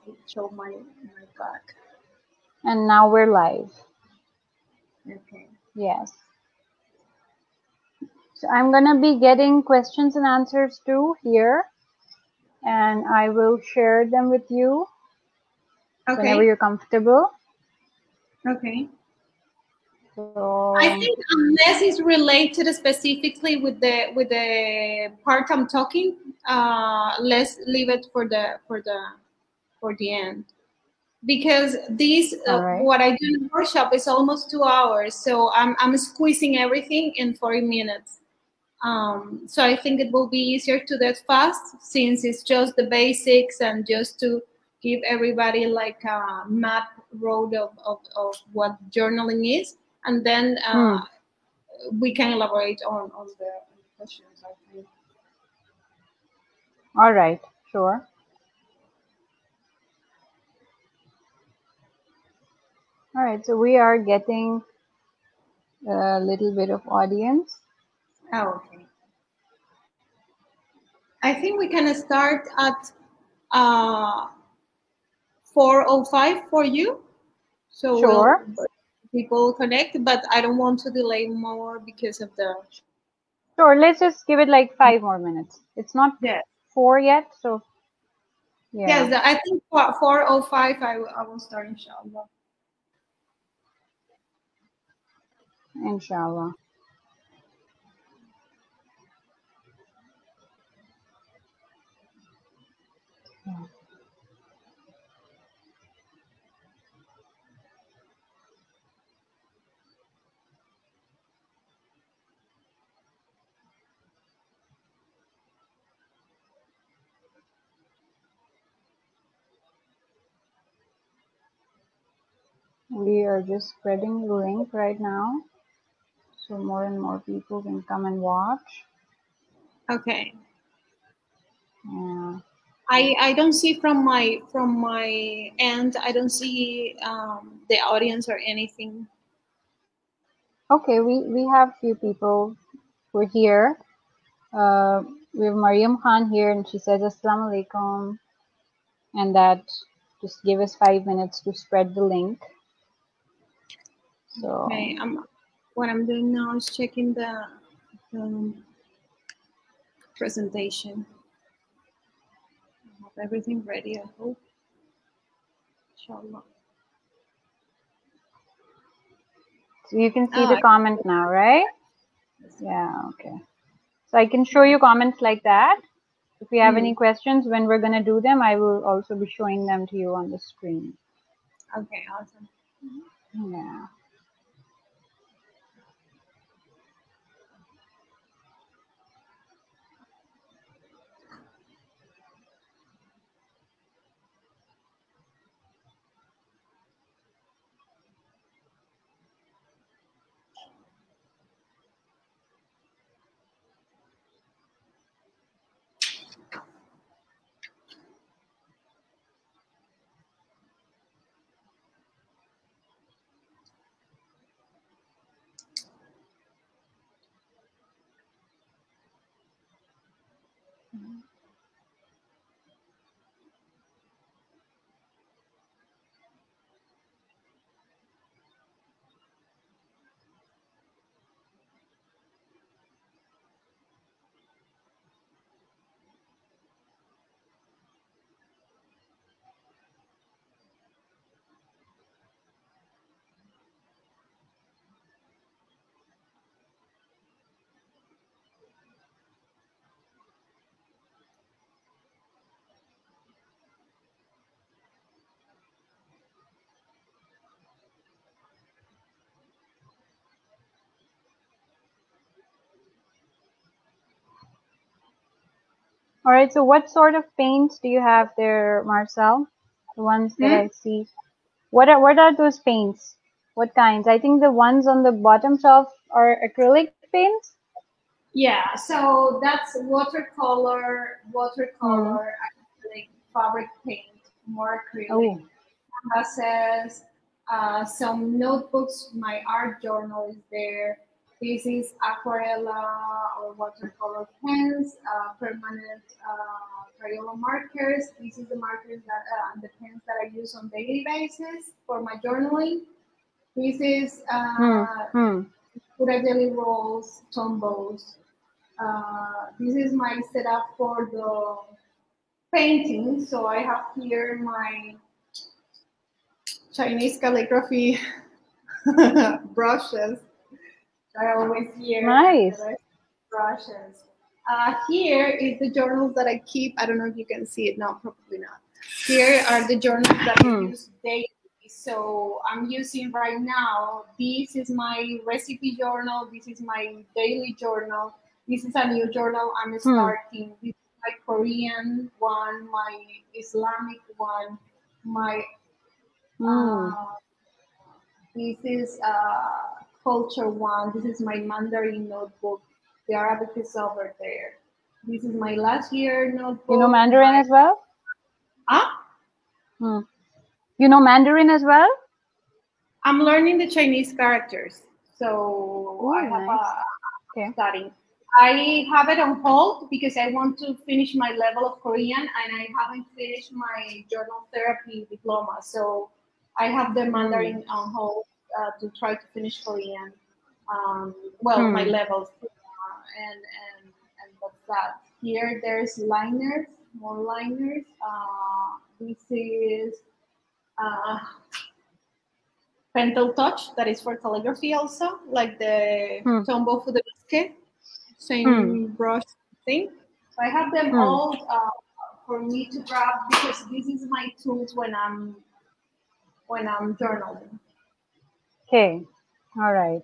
it show my back. And now we're live. Okay. Yes. So I'm going to be getting questions and answers too here, and I will share them with you whenever you're comfortable. Okay. So I think unless it's related specifically with the part I'm talking, let's leave it for the end. Because this what I do in the workshop is almost 2 hours, so I'm squeezing everything in 40 minutes. So I think it will be easier to do it fast, since it's just the basics and just to give everybody like a map road of what journaling is, and then we can elaborate on the questions, I think. All right, sure. All right, so we are getting a little bit of audience. Oh, okay. I think we can start at 4:05 for you. So sure. People connect, but I don't want to delay more because of the... Sure, let's just give it like 5 more minutes. It's not 4 yet, so yeah. Yes, I think 4:05 I will start, inshallah. Inshallah. Yeah. We are just spreading the link right now, so more and more people can come and watch. Okay. Yeah. I don't see from my end. I don't see the audience or anything. Okay, we have few people who are here. We have Mariam Khan here, and she says Assalamu alaikum, and that just give us 5 minutes to spread the link. So okay, what I'm doing now is checking the presentation. I have everything ready, I hope. Inshallah. So you can see the comment now, right? Yeah, okay. So I can show you comments like that. If you have any questions, when we're going to do them, I will also be showing them to you on the screen. Okay, awesome. Yeah. All right, so what sort of paints do you have there, Marcel? The ones that I see. What are those paints? What kinds? I think the ones on the bottom shelf are acrylic paints. Yeah, so that's watercolor, acrylic, fabric paint, more acrylic, canvases, some notebooks. My art journal is there. This is aquarella or watercolor pens, permanent Crayola markers. This is the markers that the pens that I use on daily basis for my journaling. This is jelly rolls, tombos. This is my setup for the painting. So I have here my Chinese calligraphy brushes. I always hear nice brushes. Here is the journals that I keep. I don't know if you can see it now, probably not. Here are the journals that I use daily. So I'm using right now, this is my recipe journal, this is my daily journal, this is a new journal I'm starting. This is my Korean one, my Islamic one, my this is culture one, this is my Mandarin notebook, the Arabic is over there. This is my last year notebook. You know Mandarin as well? You know Mandarin as well? I'm learning the Chinese characters, so I have studying. I have it on hold because I want to finish my level of Korean, and I haven't finished my journal therapy diploma. So I have the Mandarin on hold to try to finish Korean. My levels, and that's that. Here there's liners, more liners. This is Pentel Touch, that is for calligraphy also, like the Tombow Fuderisque, same brush thing. So I have them all for me to grab because this is my tools when I'm journaling. Okay, all right.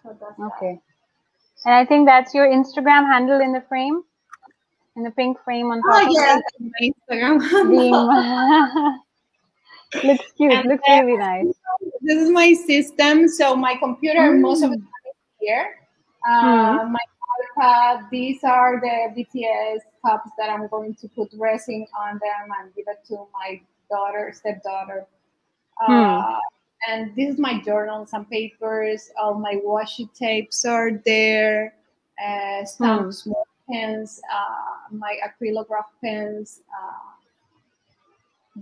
So okay, and I think that's your Instagram handle in the frame, in the pink frame on top. Oh yeah, my Instagram handle. Looks cute. Looks really nice. This is my system. So my computer, most of the time is here. My iPad. These are the BTS cups that I'm going to put resin on them and give it to my stepdaughter. And this is my journal, some papers. All my washi tapes are there. Stamps, small pens, my acrylograph pens.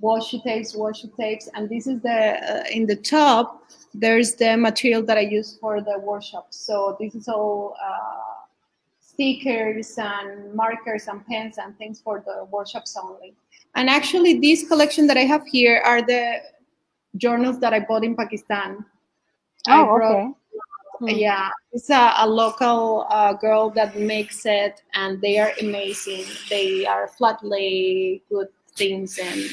Washi tapes, and this is the in the top. There's the material that I use for the workshop. So this is all stickers and markers and pens and things for the workshops only. And actually, this collection that I have here are the journals that I bought in Pakistan. Okay. Yeah, it's a local girl that makes it, and they are amazing. They are flat lay, good things, and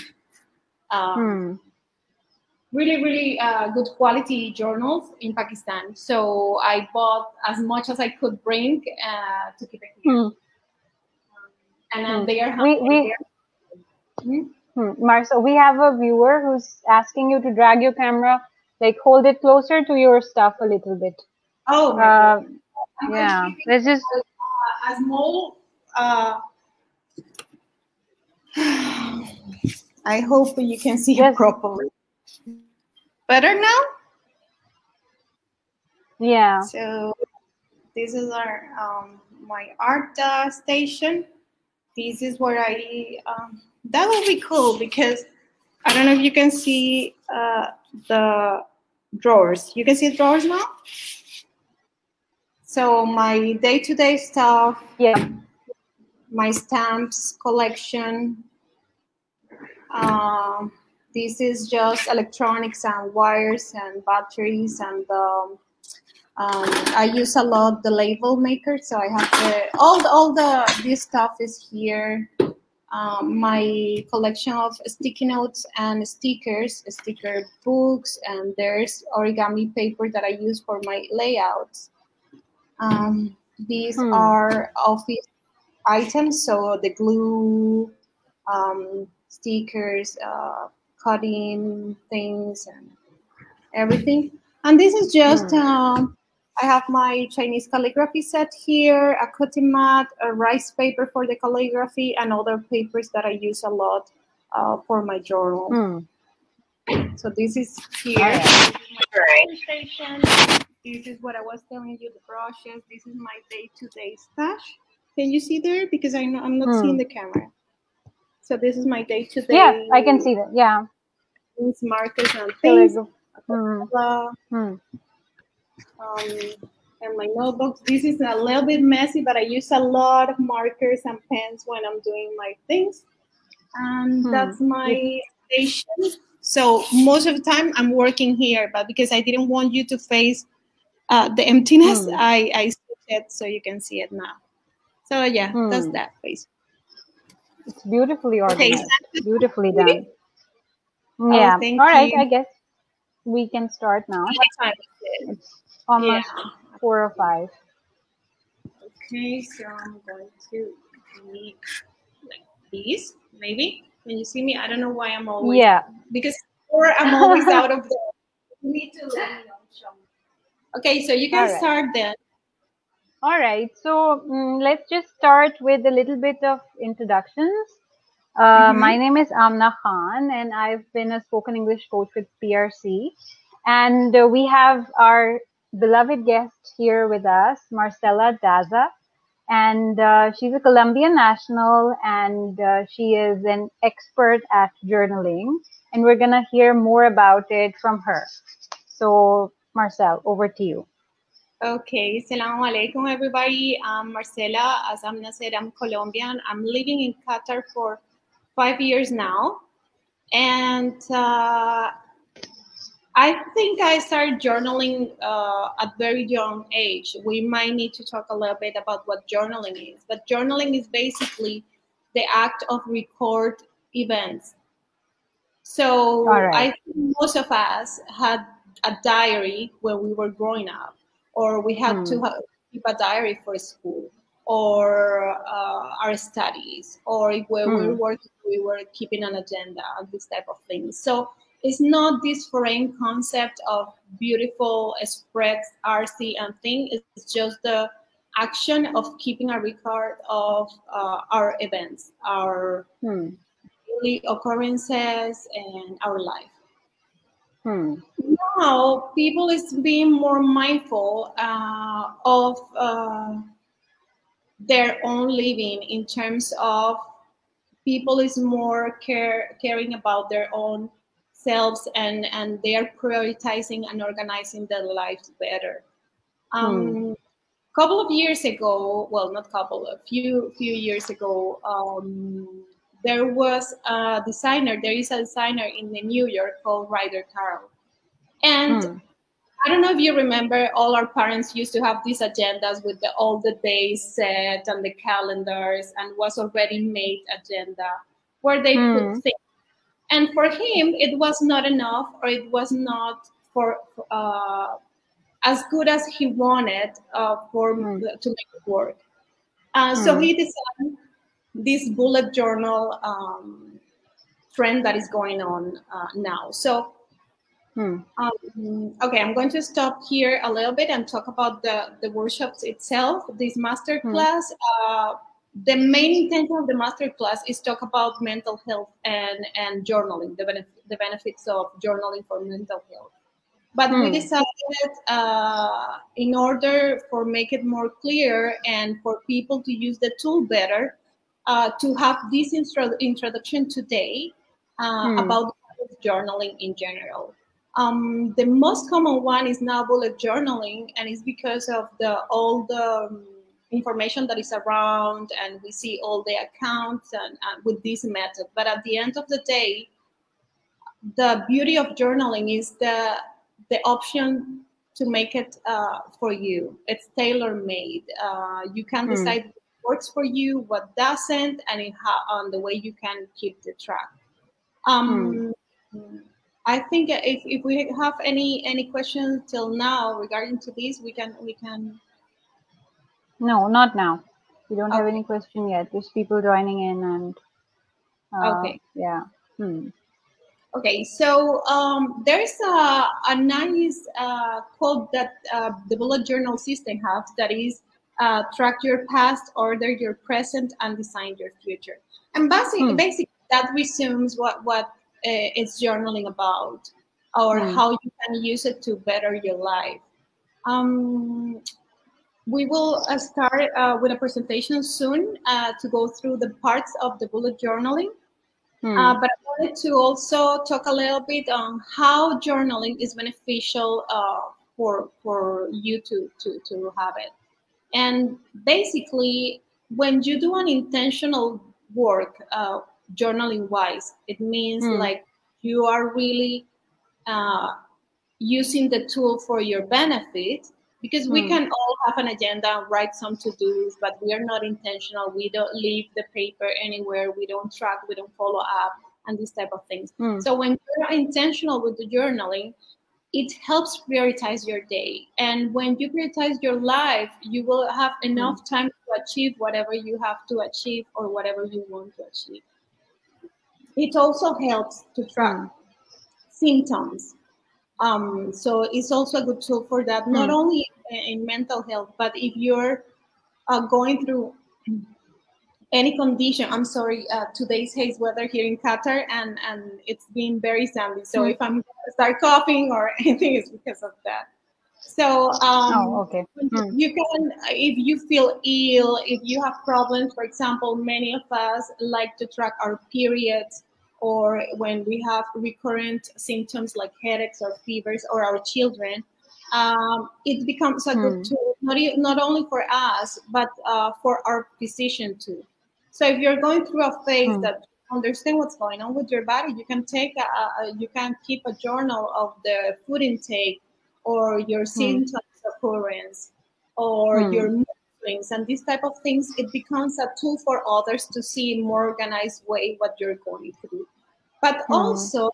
really, really good quality journals in Pakistan. So I bought as much as I could bring to keep it here. And they are Marcel, we have a viewer who's asking you to drag your camera, like hold it closer to your stuff a little bit. Oh my God. Yeah. Let's just a small. I hope you can see it properly. Better now? Yeah. So this is our my art station. This is where I that will be cool because I don't know if you can see the drawers. You can see the drawers now? So my day-to-day stuff, my stamps collection. This is just electronics and wires and batteries, and I use a lot the label maker. So I have this stuff is here. My collection of sticky notes and stickers, sticker books, and there's origami paper that I use for my layouts. These are office items, so the glue, stickers, cutting things, and everything. And this is just, I have my Chinese calligraphy set here, a cutting mat, a rice paper for the calligraphy, and other papers that I use a lot for my journal. So this is here. This is my station. This is what I was telling you, the brushes. This is my day-to-day stash. Can you see there? Because I'm not seeing the camera. So this is my day-to-day. Yeah, I can see that. Yeah. Markers and things. And my notebooks. This is a little bit messy, but I use a lot of markers and pens when I'm doing my things. And that's my station. So most of the time I'm working here, but because I didn't want you to face the emptiness, I switched it so you can see it now. So yeah, that's that basically. It's beautifully organized. Okay. Beautifully done. Oh, yeah. All right, I guess we can start now. What time is it? It's almost 4 or 5. Okay, so I'm going to make like this, maybe. Can you see me? I don't know why I'm always because I'm always out of the. You need to let me know. Okay, so you can start then. All right, so let's just start with a little bit of introductions. My name is Amna Khan, and I've been a spoken English coach with PRC. And we have our beloved guest here with us, Marcela Daza. And she's a Colombian national, and she is an expert at journaling. And we're going to hear more about it from her. So, Marcel, over to you. Okay, Assalamu alaikum, everybody. I'm Marcela. As Amna said, I'm Colombian. I'm living in Qatar for 5 years now. And I think I started journaling at very young age. We might need to talk a little bit about what journaling is. But journaling is basically the act of record events. So I think most of us had a diary when we were growing up, or we had to keep a diary for school, or our studies, or if we were working, we were keeping an agenda and this type of things. So it's not this foreign concept of beautiful spreads, artsy and thing. It's just the action of keeping a record of our events, our daily occurrences, and our life. Now, people is being more mindful of their own living in terms of people is more caring about their own selves, and they are prioritizing and organizing their lives better. Couple of years ago, well, not couple, a few years ago, there was a designer. There is a designer in New York called Ryder Carroll, and I don't know if you remember, all our parents used to have these agendas with all the days set and the calendars, and was already made agenda where they put things. And for him, it was not enough, or it was not for as good as he wanted to make it work. So he designed this bullet journal trend that is going on now. So. Okay, I'm going to stop here a little bit and talk about the workshops itself. This masterclass, the main intention of the masterclass is talk about mental health and journaling, the benefits of journaling for mental health. But we decided, in order for make it more clear and for people to use the tool better, to have this introduction today about journaling in general. The most common one is now bullet journaling, and it's because of all the information that is around, and we see all the accounts and with this method. But at the end of the day, the beauty of journaling is the option to make it for you. It's tailor-made. You can decide what works for you, what doesn't, and on the way you can keep the track. I think if we have any questions till now regarding to this, we can. No, not now. We don't have any question yet. There's people joining in, and okay, yeah. Okay, so there's a nice quote that the bullet journal system has, that is track your past, order your present, and design your future. And basically that resumes what it's journaling about, or how you can use it to better your life. We will start with a presentation soon to go through the parts of the bullet journaling. But I wanted to also talk a little bit on how journaling is beneficial for you to have it. And basically, when you do an intentional work, journaling wise, it means like you are really using the tool for your benefit, because we can all have an agenda, write some to-dos, but we are not intentional. We don't leave the paper anywhere. We don't track, we don't follow up, and these type of things. So when you're intentional with the journaling, it helps prioritize your day. And when you prioritize your life, you will have enough time to achieve whatever you have to achieve or whatever you want to achieve. It also helps to track symptoms. So it's also a good tool for that, not only in mental health, but if you're going through any condition. I'm sorry, today's haze weather here in Qatar, and it's been very sandy. So if I'm going to start coughing or anything, it's because of that. So okay. You can, if you feel ill, if you have problems, for example, many of us like to track our periods, or when we have recurrent symptoms like headaches or fevers, or our children, it becomes a good tool, not only for us, but for our physician too. So if you're going through a phase that you understand what's going on with your body, you can take you can keep a journal of the food intake, or your symptoms occurrence, or your mood swings, and these type of things. It becomes a tool for others to see in more organized way what you're going through. But also,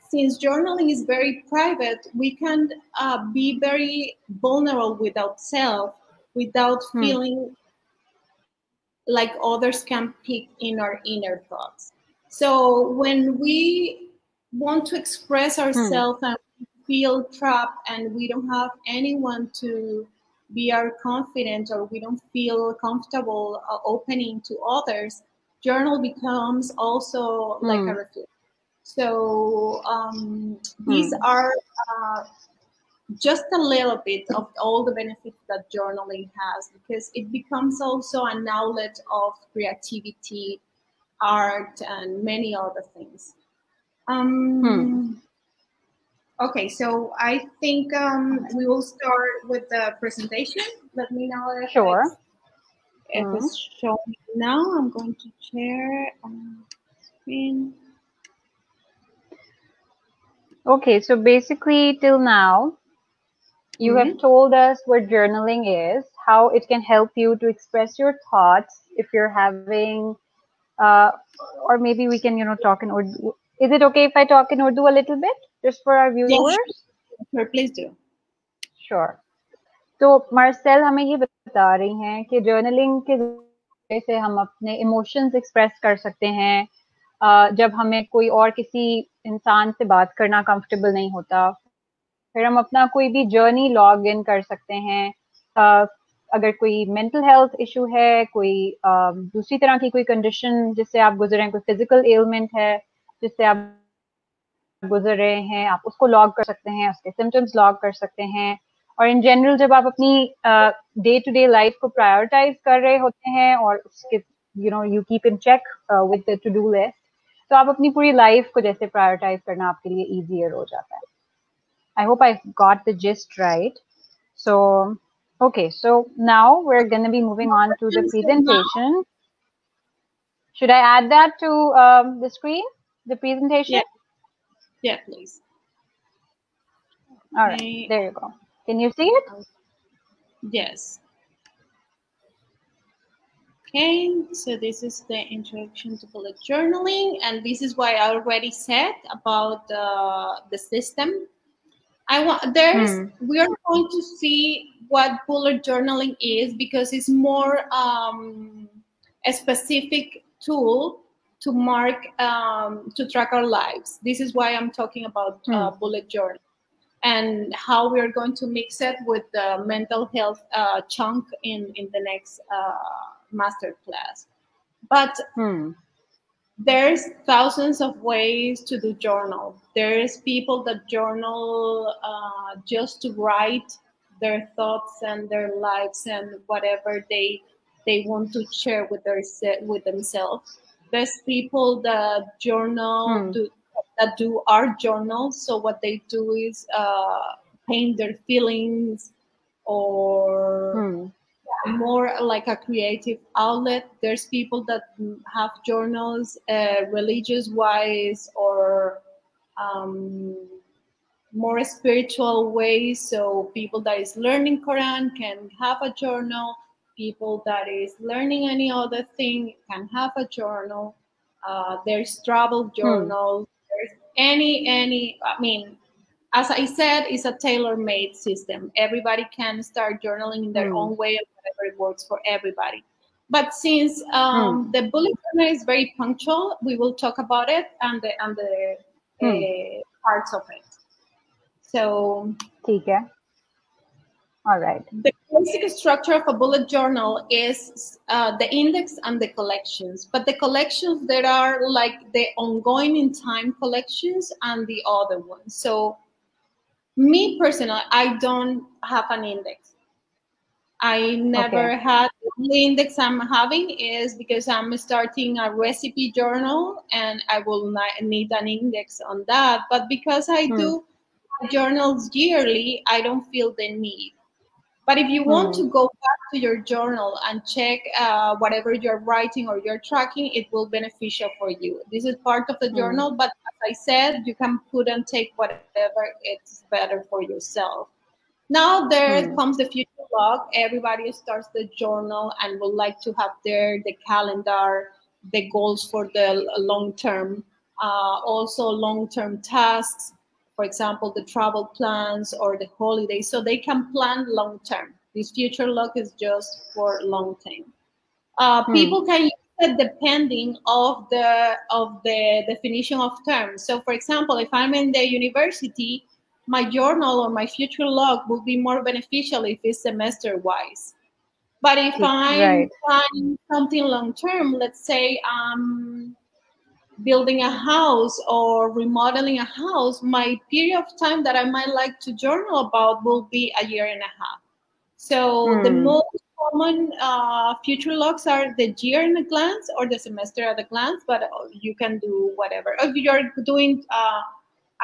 since journaling is very private, we can be very vulnerable without self, without feeling like others can pick in our inner thoughts. So when we want to express ourselves and feel trapped, and we don't have anyone to be our confidant, or we don't feel comfortable opening to others, journal becomes also like a refuge. So these are just a little bit of all the benefits that journaling has, because it becomes also an outlet of creativity, art, and many other things. Okay, so I think we will start with the presentation. Let me know if it's showing now. I'm going to share screen. Okay, so basically till now, you have told us what journaling is, how it can help you to express your thoughts if you're having, or maybe we can, talk in Urdu. Is it okay if I talk in Urdu a little bit, just for our viewers? Yes, sure, please do. Sure. तो मार्सेल हमें ये बता रही हैं कि journaling के जरिए से हम अपने इमोशंस एक्सप्रेस कर सकते हैं जब हमें कोई और किसी इंसान से बात करना कंफर्टेबल नहीं होता, फिर हम अपना कोई भी जर्नी लॉग इन कर सकते हैं। अगर कोई मेंटल हेल्थ इशू है, कोई दूसरी तरह की कोई कंडीशन जिससे आप गुजर रहे हैं, कोई फिजिकल एलिमेंट है जिससे आप गुजर रहे हैं, आप उसको लॉग कर सकते हैं, उसके सिम्टम्स लॉग कर सकते हैं। और इन जनरल जब आप अपनी डे टू डे लाइफ को प्रायोरिटाइज कर रहे होते हैं और उसके you keep in check with the to do list, तो आप अपनी पूरी लाइफ को जैसे प्रायोरिटाइज करना आपके लिए ईजियर हो जाता है। I hope I got the gist right. So, okay, so now we're going to be moving on to the presentation. Should I add that to the screen, the presentation? Yeah, please. All right, there you go. Can you see it? Yes. Okay, so this is the introduction to bullet journaling, and this is why I already said about the system. We are going to see what bullet journaling is, because it's more a specific tool to mark, to track our lives. This is why I'm talking about bullet journal, and how we are going to mix it with the mental health chunk in the next master class. But there's thousands of ways to do journal. There's people that journal just to write their thoughts and their lives and whatever they want to share with themselves. There's people that journal Hmm. do that do art journals. So what they do is paint their feelings, or Hmm. more like a creative outlet. There's people that have journals, religious wise, or um, more spiritual ways. So people that is learning Quran can have a journal. People that is learning any other thing can have a journal. There's travel Hmm. journals. There's any. I mean, as I said, it's a tailor-made system. Everybody can start journaling in their Hmm. own way, and whatever works for everybody. But since Hmm. the bullet journal is very punctual, we will talk about it and the Hmm. parts of it. So ठीक है. All right. the basic structure of a bullet journal is the index and the collections. But the collections, there are like the ongoing in time collections and the other ones. So me personally, I don't have an index. I Okay. never had. The only index I'm having is because I'm starting a recipe journal and I will need an index on that. But because I Hmm. do journals yearly, I don't feel the need. But if you want Hmm. to go back to your journal and check whatever you're writing or you're tracking, it will be beneficial for you. This is part of the Hmm. journal, but as I said, you can put and take whatever it's better for yourself. Now there Hmm. comes the future log. Everybody starts the journal and would like to have there the calendar, the goals for the long term, also long term tasks, for example, the travel plans or the holidays. So they can plan long term. This future log is just for long term. Hmm. People can use it depending of the definition of terms. So, for example, if I'm in the university, my journal or my future log will be more beneficial if it's semester wise. But if ठीक. I'm Right. planning something long term, let's say building a house or remodeling a house, my period of time that I might like to journal about will be a year and a half. So the Hmm. most common future logs are the year in a glance or the semester at a glance, but you can do whatever. If you're doing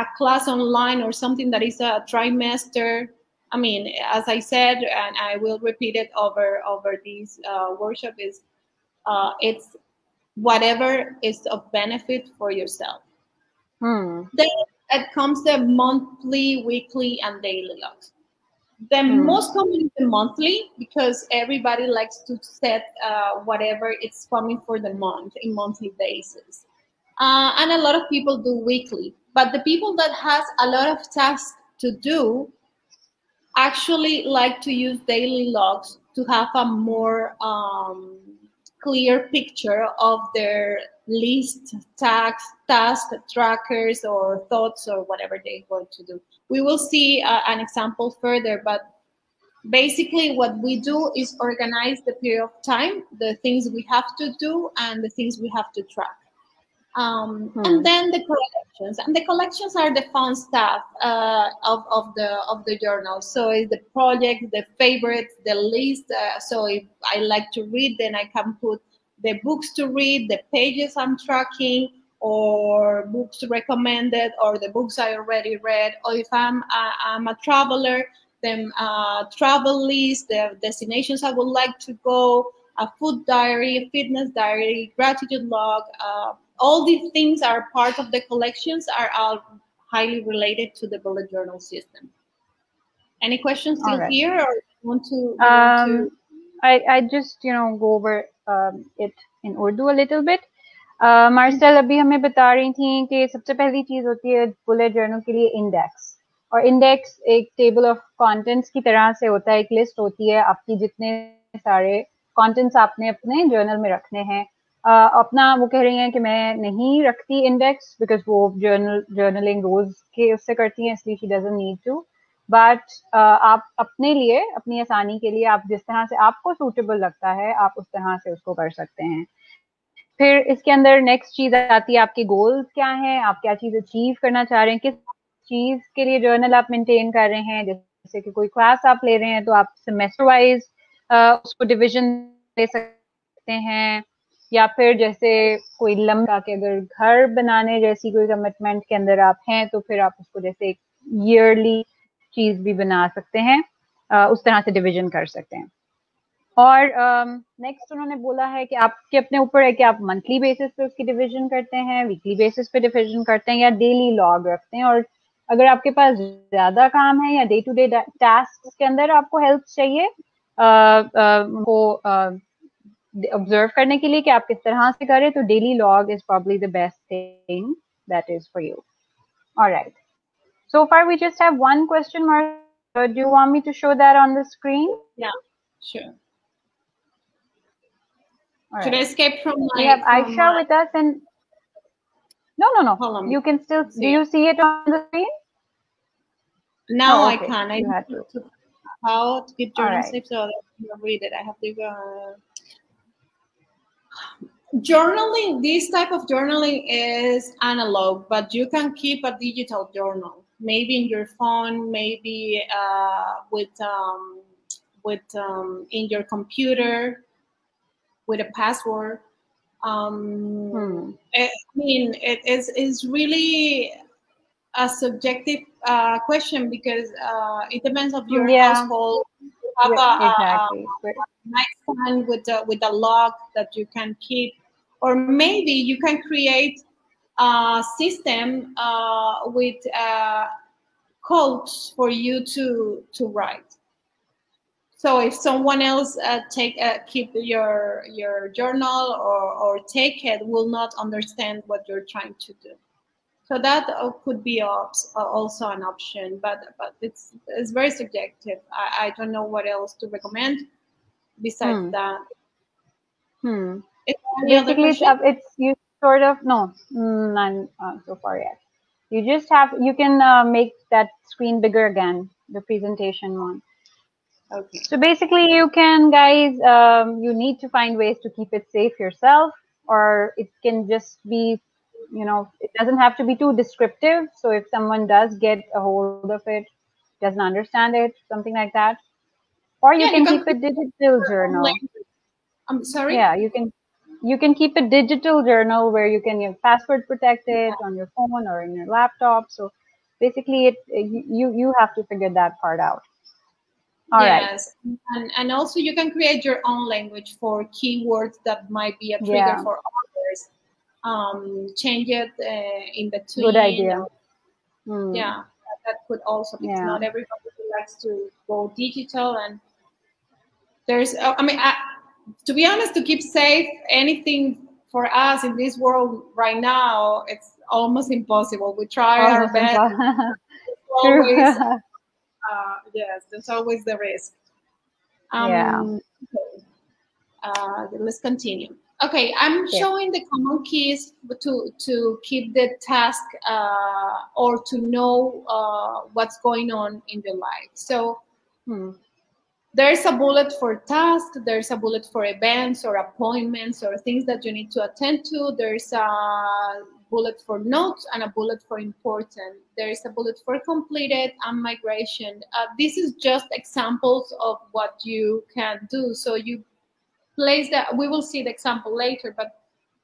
a class online or something that is a trimester, I mean, as I said, and I will repeat it over this workshop, is it's whatever is of benefit for yourself. Hmm. Then it comes the monthly, weekly, and daily logs. The Hmm. most common is the monthly because everybody likes to set whatever it's coming for the month in monthly basis. And a lot of people do weekly. But the people that has a lot of tasks to do actually like to use daily logs to have a more clear picture of their list, task trackers, or thoughts, or whatever they're going to do. We will see an example further, but basically what we do is organize the period of time, the things we have to do, and the things we have to track. And Hmm. then the collections, and the collections are the fun stuff of the journal. So it's the project, the favorites, the list. So if I like to read, then I can put the books to read, the pages I'm tracking, or books recommended, or the books I already read. Or if I'm a traveler, then travel list, the destinations I would like to go, a food diary, a fitness diary, gratitude log. All these things are part of the collections, are all highly related to the bullet journal system. Any questions All still right. here, or you want to? I just go over it in Urdu a little bit. Marshall अभी हमें बता रही थी कि सबसे पहली चीज होती है बुलेट जर्नल के लिए इंडेक्स, और इंडेक्स एक टेबल ऑफ कंटेंट्स की तरह से होता है, एक लिस्ट होती है आपकी जितने सारे कंटेंट्स आपने अपने जर्नल में रखने हैं. अपना वो कह रही हैं कि मैं नहीं रखती इंडेक्स बिकॉज वो जर्नलिंग रोज के उससे करती हैं, इसलिए she doesn't need to. But आप अपने लिए, अपनी आसानी के लिए, आप जिस तरह से आपको सूटेबल लगता है आप उस तरह से उसको कर सकते हैं. फिर इसके अंदर नेक्स्ट चीज आती है आपके गोल्स क्या हैं, आप क्या चीज अचीव करना चाह रहे हैं, किस चीज के लिए जर्नल आप मेंटेन कर रहे हैं. जैसे जैसे कि कोई क्लास आप ले रहे हैं तो आप सेमेस्टर वाइज उसको डिवीजन ले सकते हैं, या फिर जैसे कोई लंबा कि अगर घर बनाने जैसी कोई कमिटमेंट के अंदर आप हैं तो फिर आप उसको जैसे एक ईयरली चीज भी बना सकते हैं, उस तरह से डिवीजन कर सकते हैं। और नेक्स्ट उन्होंने बोला है कि आपके अपने ऊपर है कि आप मंथली बेसिस पे उसकी डिवीजन करते हैं, वीकली बेसिस पे डिवीजन करते हैं, या डेली लॉग रखते हैं। और अगर आपके पास ज्यादा काम है या डे टू डे टास्क के अंदर आपको हेल्प चाहिए वो ऑब्जर्व करने के लिए कि आप किस तरह से करें, तो daily log is probably the best thing that is for you. Alright, so far we just have one question mark. Do you want me to show that on the screen? Yeah, sure. All Should I right. escape from my? We have Aisha with us, and no. Hold on. You can still. Do you see it on the screen? Now Oh, I okay. can. I You had to. How to keep All journal right. safe so that I can read it. I have to journaling. This type of journaling is analog, but you can keep a digital journal. Maybe in your phone, maybe in your computer with a password. I mean, it is really a subjective question because it depends on your household. You have exactly. a nightstand with a log that you can keep, or maybe you can create a system with codes for you to write. So if someone else keep your journal or take it, will not understand what you're trying to do. So that could be also an option, but it's very subjective. I don't know what else to recommend besides that. Basically, it's you sort of none so far yet. You just you can make that screen bigger again, the presentation one. Okay. So basically, you can, guys, you need to find ways to keep it safe yourself, or it can just be, it doesn't have to be too descriptive. So if someone does get a hold of it, doesn't understand it, something like that, or you can keep a digital journal. I'm sorry? Yeah, you can keep a digital journal where you can password protect it on your phone or in your laptop. So basically, you have to figure that part out. All yes, right. And also you can create your own language for keywords that might be a trigger for others. Change it in between. Good idea. Yeah, that could also, because not everybody likes to go digital, and there's, to be honest, to keep safe, anything for us in this world right now, it's almost impossible. We try our best. Always, yes, there's always the risk. Let's continue. Okay, I'm showing the common keys to keep the task or to know what's going on in your life. So there's a bullet for tasks, there's a bullet for events or appointments or things that you need to attend to. There's a bullet for notes and a bullet for important. There's a bullet for completed and migration. This is just examples of what you can do. So you place that, we will see the example later, but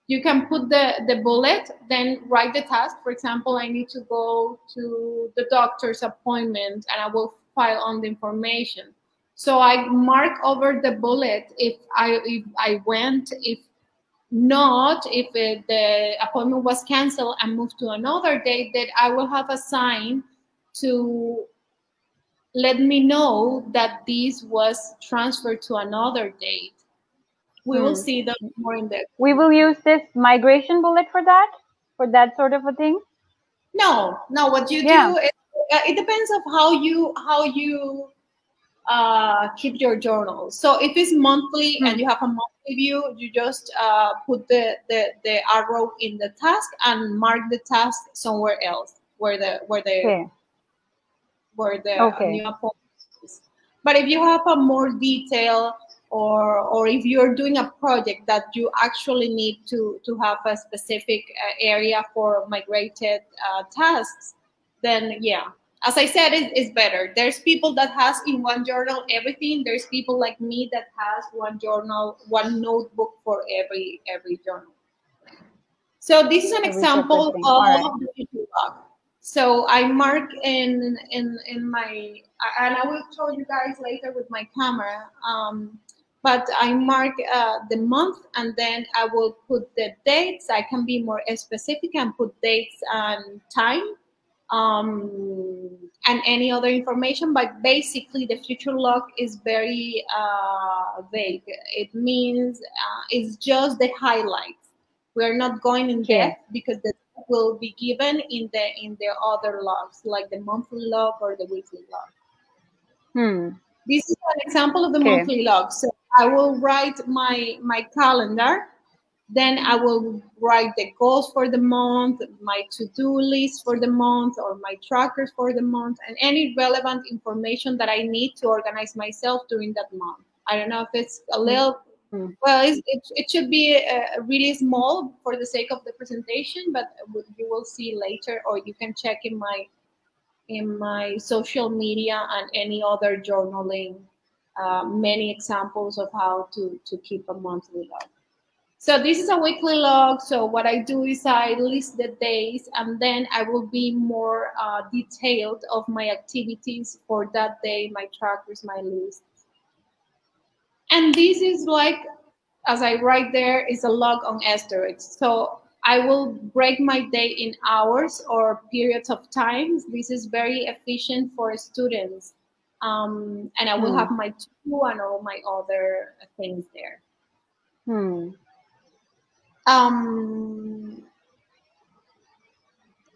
you can put the bullet, then write the task. For example, I need to go to the doctor's appointment and I will file on the information. So I mark over the bullet if I went, if not, if the appointment was canceled and moved to another date, that I will have a sign to let me know that this was transferred to another date. We will see that more in depth. We will use this migration bullet for that sort of a thing. No. What you do is, it depends on how you keep your journal. So if it's monthly and you have a monthly view, you just put the arrow in the task and mark the task somewhere else where the new appointment is. But if you have a more detail, or if you're doing a project that you actually need to have a specific area for migrated tasks, then as I said, it's better. There's people that has in one journal everything. There's people like me that has one journal, one notebook for every journal. So this is an example of the future log. So I mark in my, and I will show you guys later with my camera. But I mark the month, and then I will put the dates. I can be more specific and put dates and time, and any other information. But basically, the future log is very vague. It means it's just the highlights. We're not going in depth because the will be given in the other logs, like the monthly log or the weekly log. This is an example of the monthly log. So I will write my calendar, then I will write the goals for the month, my to-do list for the month, or my trackers for the month, and any relevant information that I need to organize myself during that month. I don't know if it's a little, well, it should be really small for the sake of the presentation, but you will see later, or you can check in my social media and any other journaling, many examples of how to keep a monthly log. So this is a weekly log. So what I do is I list the days, and then I will be more detailed of my activities for that day, my trackers, my lists. And this is like, as I write there, is a log on asterisks. So I will break my day in hours or periods of time. This is very efficient for students. And I will have my to and all my other things there.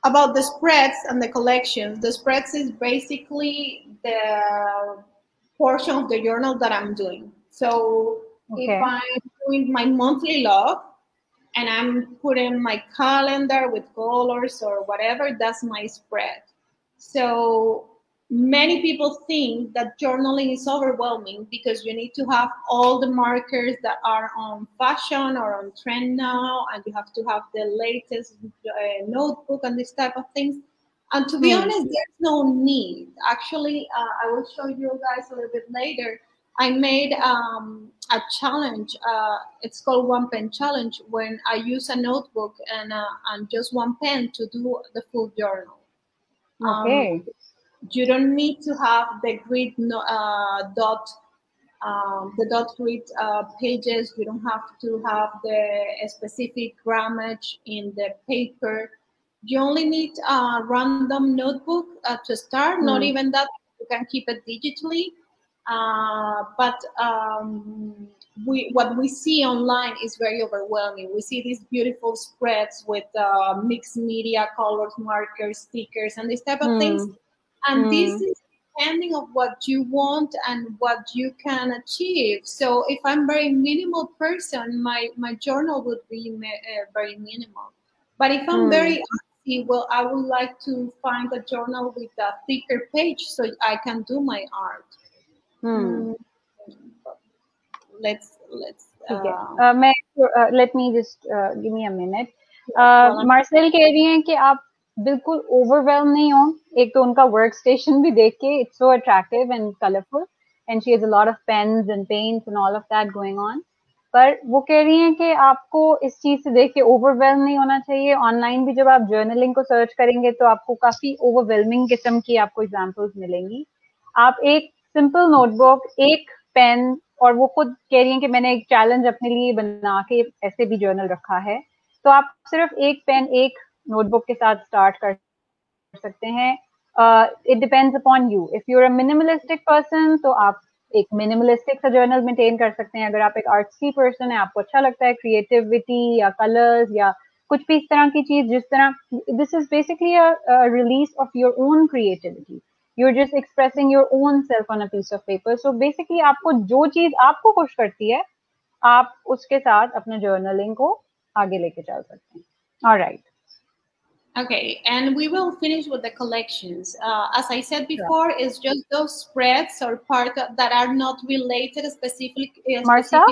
About the spreads and the collections, the spreads is basically the portion of the journal that I'm doing. So if I'm doing my monthly log and I'm putting my calendar with colors or whatever, that's my spread. So many people think that journaling is overwhelming because you need to have all the markers that are on fashion or on trend now, and you have to have the latest notebook and this type of things. And to be honest, there's no need. Actually, I will show you guys a little bit later. I made a challenge. It's called One Pen Challenge, when I use a notebook and just one pen to do the full journal. You don't need to have the grid dot grid pages. You don't have to have the specific grammage in the paper. You only need a random notebook to start. Not even that. You can keep it digitally. But what we see online is very overwhelming. We see these beautiful spreads with mixed media, colors, markers, stickers, and this type of things. And this is depending on what you want and what you can achieve. So if I'm a very minimal person, my journal would be very minimal. But if I'm very artsy, well, I would like to find a journal with a thicker page so I can do my art. Let's let me just give me a minute. Marcel कह रही हैं कि आप बिल्कुल overwhelmed नहीं हो. एक तो उनका workstation भी देख के it's so attractive and colorful, and she has a lot of pens and paints and all of that going on. पर वो कह रही हैं कि आपको इस चीज से देख के overwhelmed नहीं होना चाहिए. Online भी जब आप journaling को search करेंगे तो आपको काफी overwhelming किस्म की आपको examples मिलेंगी. आप एक simple notebook, एक pen, और वो खुद कह रही हैं कि मैंने एक चैलेंज अपने लिए बना के ऐसे भी जर्नल रखा है, तो आप सिर्फ एक पेन एक नोटबुक के साथ स्टार्ट कर सकते हैं. It depends upon you. If you are a minimalistic person तो आप एक मिनिमलिस्टिक सा जर्नल मेंटेन कर सकते हैं. अगर आप एक आर्ट्सी पर्सन है, आपको अच्छा लगता है क्रिएटिविटी या कलर्स या कुछ भी इस तरह की चीज, जिस तरह this is basically a release of your own creativity. You're just expressing your own self on a piece of paper. So basically, आपको जो चीज आपको खुश करती है, आप उसके साथ अपने journaling को आगे लेके चल सकते हैं. All right. Okay, and we will finish with the collections. As I said before, it's just those spreads or parts that are not related specifically. Marcia?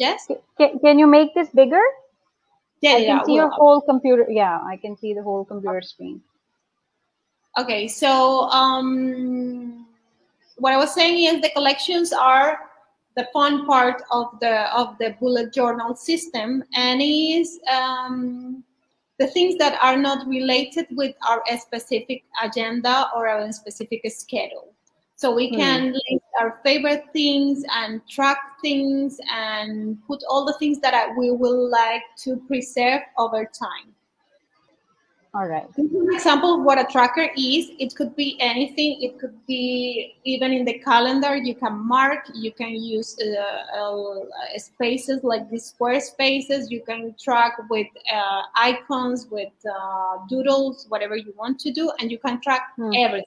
Yes? Can you make this bigger? Yeah, I can see your whole computer. Yeah, I can see the whole computer screen. Okay, so what I was saying is the collections are the fun part of the bullet journal system, and is the things that are not related with our specific agenda or our specific schedule. So we can list our favorite things and track things and put all the things that we will like to preserve over time. All right. This is an example of what a tracker is. It could be anything. It could be even in the calendar. You can mark. You can use spaces like these square spaces. You can track with icons, with doodles, whatever you want to do, and you can track everything.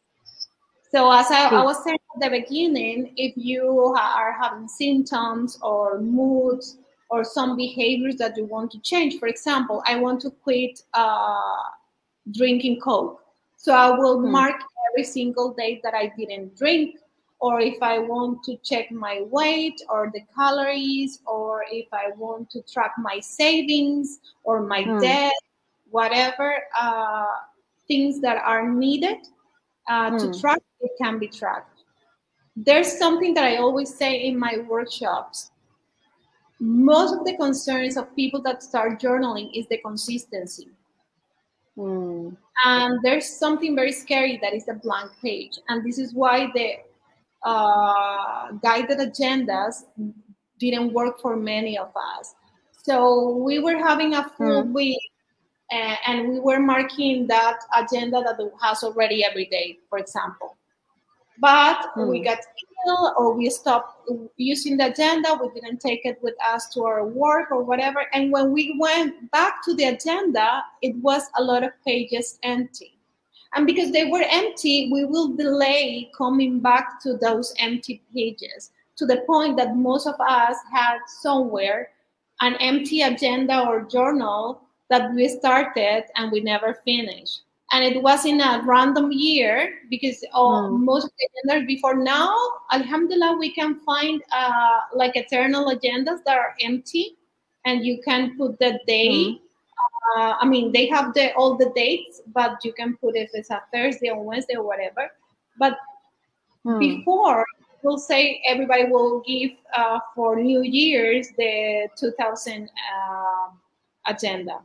So as I was saying at the beginning, if you are having symptoms or moods or some behaviors that you want to change, for example, I want to quit drinking Coke. So I will mark every single day that I didn't drink, or if I want to check my weight or the calories, or if I want to track my savings or my debt, whatever things that are needed to track, it can be tracked. There's something that I always say in my workshops. Most of the concerns of people that start journaling is the consistency. And there's something very scary that is a blank page. And this is why the guided agendas didn't work for many of us. So we were having a full week and we were marking that agenda that has already every day, for example. But we got ill or we stopped using the agenda, we didn't take it with us to our work or whatever. And when we went back to the agenda, it was a lot of pages empty. And because they were empty, we will delay coming back to those empty pages, to the point that most of us had somewhere an empty agenda or journal that we started and we never finished. And it was in a random year because most of the agendas before now, alhamdulillah, we can find like eternal agendas that are empty, and you can put the day. I mean, they have all the dates, but you can put if it's a Thursday or Wednesday or whatever. But before, we'll say everybody will give for New Year's the 2000 agenda.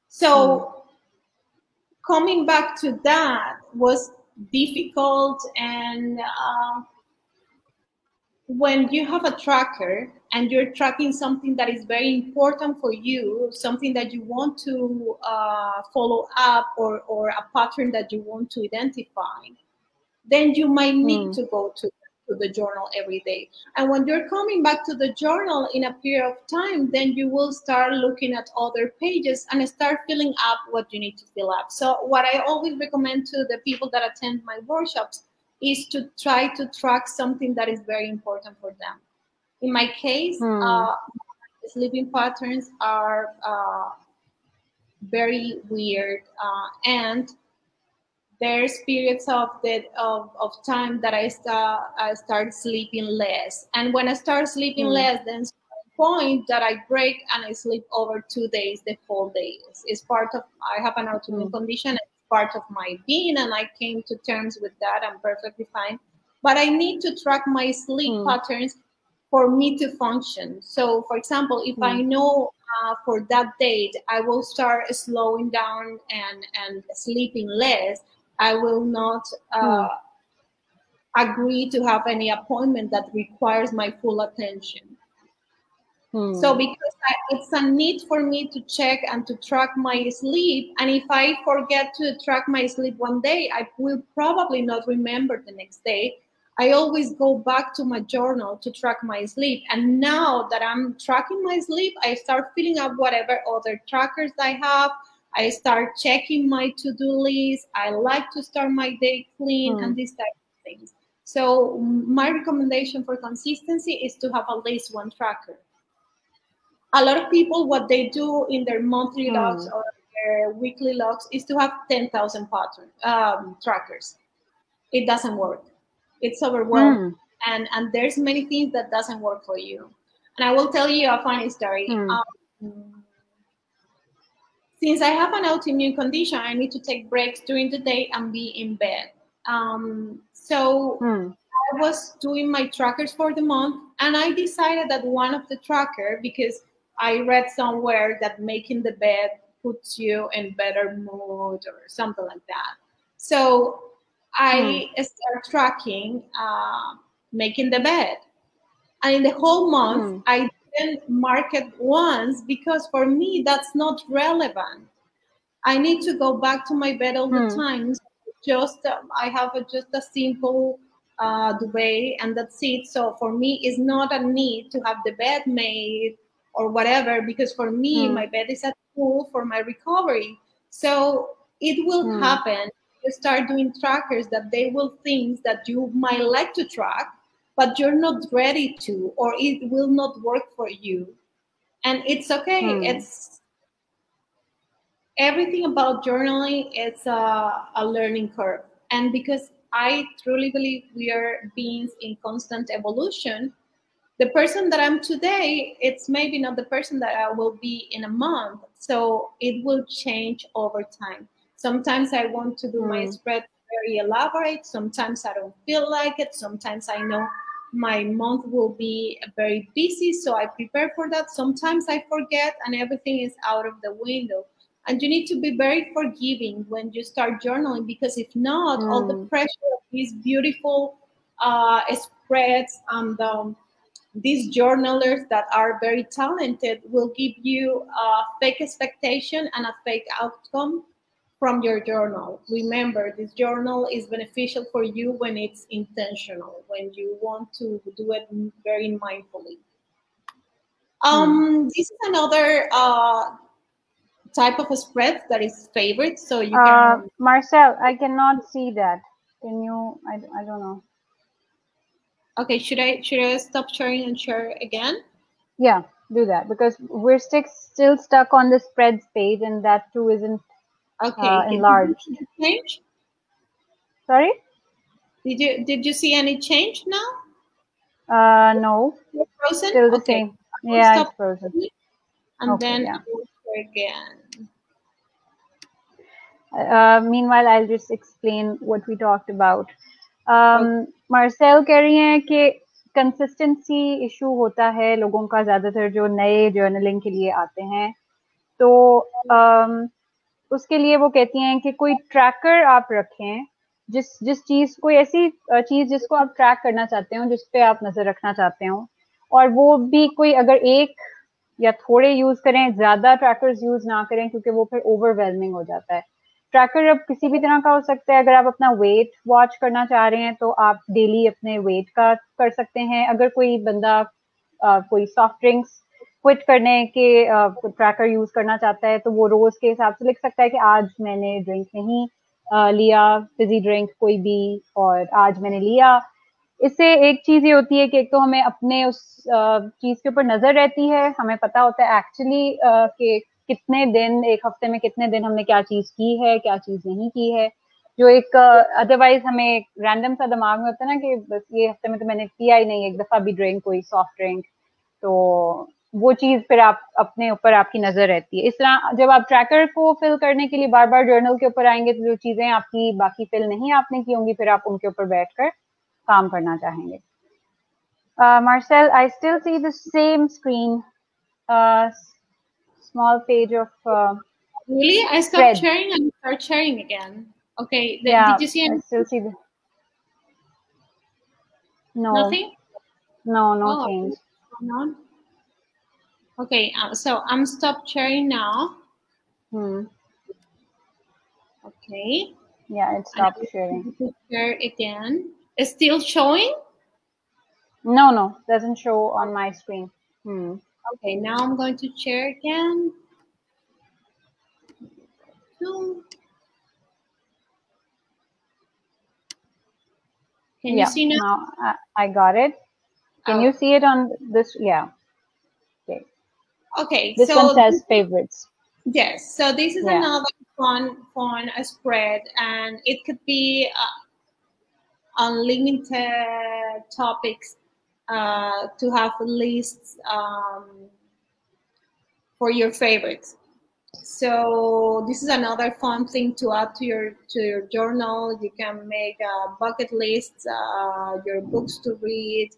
So coming back to that was difficult, and when you have a tracker and you're tracking something that is very important for you, something that you want to follow up, or a pattern that you want to identify, then you might need to go to the journal every day. And when you're coming back to the journal in a period of time, then you will start looking at other pages and start filling up what you need to fill up. So what I always recommend to the people that attend my workshops is to try to track something that is very important for them. In my case, sleeping patterns are very weird, and there's periods of time that I start sleeping less, and when I start sleeping less, then point that I break and I sleep over 2 days, the whole day. It's part of, I have an autoimmune condition, it's part of my being, and I came to terms with that. I'm perfectly fine, but I need to track my sleep patterns for me to function. So for example, if I know for that date I will start slowing down and sleeping less, I will not agree to have any appointment that requires my full attention. So because it's a need for me to check and to track my sleep, and if I forget to track my sleep one day, I will probably not remember the next day. I always go back to my journal to track my sleep. And now that I'm tracking my sleep, I start filling up whatever other trackers I have. I start checking my to-do list. I like to start my day clean and these type of things. So my recommendation for consistency is to have at least one tracker. A lot of people, what they do in their monthly logs or their weekly logs is to have 10,000 pattern trackers. It doesn't work. It's overwhelming. And there's many things that doesn't work for you. And I will tell you a funny story. since I have an autoimmune condition, I need to take breaks during the day and be in bed. So I was doing my trackers for the month, and I decided that one of the tracker, because I read somewhere that making the bed puts you in better mood or something like that. So I start tracking making the bed. And in the whole month, I didn't mark it once because for me, that's not relevant. I need to go back to my bed all the time. So just I have just a simple duvet and that's it. So for me, it's not a need to have the bed made or whatever, because for me, my bed is a tool for my recovery. So it will happen. You start doing trackers that they will things that you might like to track, but you're not ready to, or it will not work for you. And it's okay. It's everything about journaling. It's a learning curve. And because I truly believe we are beings in constant evolution, the person that I'm today, it's maybe not the person that I will be in a month. So it will change over time. Sometimes I want to do my spread very elaborate. Sometimes I don't feel like it. Sometimes I know my month will be very busy, so I prepare for that. Sometimes I forget and everything is out of the window. And you need to be very forgiving when you start journaling, because if not, all the pressure of these beautiful spreads and these journalers that are very talented will give you a fake expectation and a fake outcome from your journal. Remember, this journal is beneficial for you when it's intentional, when you want to do it very mindfully. This is another type of a spread that is favorite, so you can. Marcel, I cannot see that. Can you? I don't know. Okay, should I stop sharing and share again? Yeah, do that, because we're still stuck on the spreads page, and that too isn't enlarged. Did you change? Sorry? Did you see any change now? No. You're frozen? Still the Okay. same. Yeah, it's frozen. And Okay, then yeah. I will share again. Meanwhile, I'll just explain what we talked about. Marcel कह रही हैं कि consistency issue होता है लोगों का, ज़्यादातर जो नए जर्नलिंग के लिए आते हैं, तो उसके लिए वो कहती हैं कि कोई ट्रैकर आप रखें, जिस चीज़, कोई ऐसी चीज़ जिसको आप ट्रैक करना चाहते हो, जिस पे आप नज़र रखना चाहते हो, और वो भी कोई अगर एक या थोड़े यूज़ करें, ज़्यादा ट्रैकर्स यूज़ ना करें, क्योंकि वो फिर ओवरवेलमिंग हो जाता है। ट्रैकर अब किसी भी तरह का हो सकता है। अगर आप अपना वेट वॉच करना चाह रहे हैं तो आप डेली अपने वेट का कर सकते हैं। अगर कोई बंदा कोई सॉफ्ट ड्रिंक्स क्विट करने के ट्रैकर यूज करना चाहता है तो वो रोज के हिसाब से लिख सकता है कि आज मैंने ड्रिंक नहीं लिया, फिजी ड्रिंक कोई भी, और आज मैंने लिया। इससे एक चीज ये होती है कि एक तो हमें अपने उस चीज के ऊपर नजर रहती है, हमें पता होता है एक्चुअली कि कितने दिन, एक हफ्ते में कितने दिन हमने क्या चीज की है, क्या चीज नहीं की है, जो एक अदरवाइज हमें एक रैंडम सा दिमाग में होता है ना कि बस ये हफ्ते में तो मैंने किया ही नहीं एक दफा भी ड्रिंक, कोई सॉफ्ट ड्रिंक, तो वो चीज फिर आप अपने ऊपर आपकी नजर रहती है। इस तरह जब आप ट्रैकर को फिल करने के लिए बार बार जर्नल के ऊपर आएंगे तो जो चीजें आपकी बाकी फिल नहीं आपने की होंगी, फिर आप उनके ऊपर बैठकर काम करना चाहेंगे। Marcel, I still see the same screen, small page of really? I stopped sharing and start sharing again. Okay. Yeah, did you see anything? I still see the no. Nothing? No change. No. Okay, so I'm stopped sharing now. Okay. Yeah, it stopped sharing. Share again. It's still showing? No, doesn't show on my screen. Okay, now I'm going to share again. Can you see now? Now I got it. Can you see it on this? Yeah. Okay. This one says favorites. Yes. So this is another fun spread, and it could be unlimited topics to have lists for your favorites. So this is another fun thing to add to your journal. You can make bucket lists, your books to read,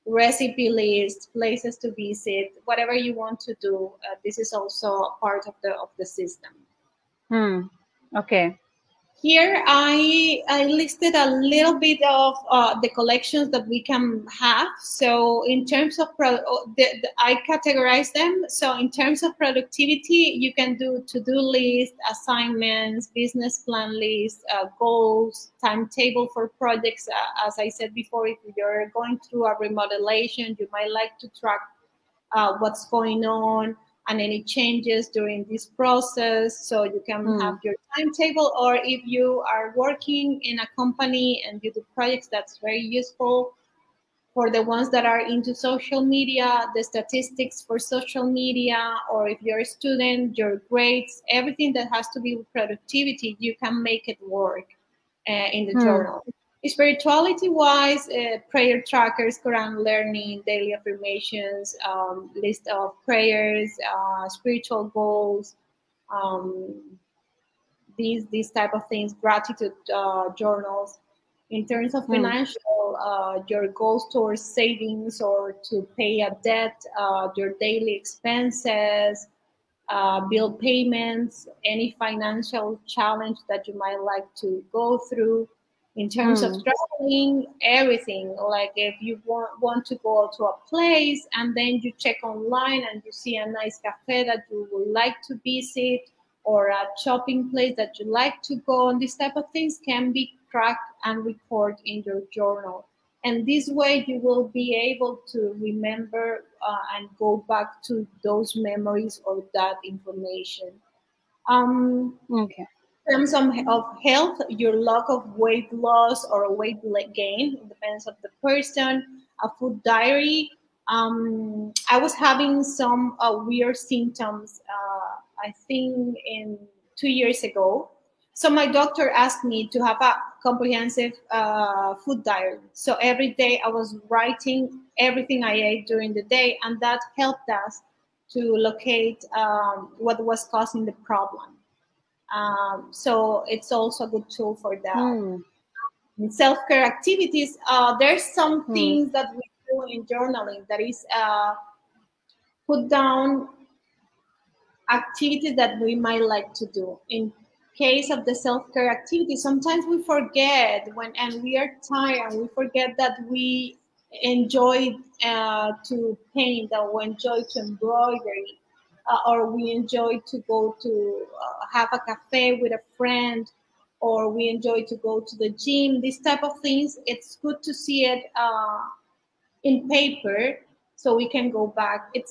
recipe list, places to visit, whatever you want to do. This is also a part of the system. Okay. Here I listed a little bit of the collections that we can have. So in terms of I categorize them. So in terms of productivity, you can do to-do list, assignments, business plan list, goals, timetable for projects. As I said before, if you're going through a remodelation, you might like to track what's going on and any changes during this process, so you can have your timetable. Or if you are working in a company and you do projects, that's very useful. For the ones that are into social media, the statistics for social media, or if you're a student, your grades, everything that has to be with productivity, you can make it work in the journal. Spirituality wise, prayer trackers, Quran learning, daily affirmations, list of prayers, spiritual goals, these type of things, gratitude journals. In terms of financial, your goals towards savings or to pay a debt, your daily expenses, bill payments, any financial challenge that you might like to go through. In terms of traveling, everything. Like if you want to go to a place and then you check online and you see a nice cafe that you would like to visit, or a shopping place that you like to go, and these type of things can be tracked and recorded in your journal. And this way you will be able to remember and go back to those memories or that information. Okay. In terms of health, your log of weight loss or weight gain, it depends on the person, a food diary. I was having some weird symptoms, I think in 2 years ago. So my doctor asked me to have a comprehensive food diary. So every day I was writing everything I ate during the day, and that helped us to locate what was causing the problem. So it's also a good tool for that. In self-care activities, there's some things that we do in journaling, that is put down activities that we might like to do. In case of the self-care activity, sometimes we forget and we are tired, and we forget that we enjoy to paint, or we enjoy to embroidery, or we enjoy to go to have a cafe with a friend, or we enjoy to go to the gym. These type of things, it's good to see it in paper, so we can go back. It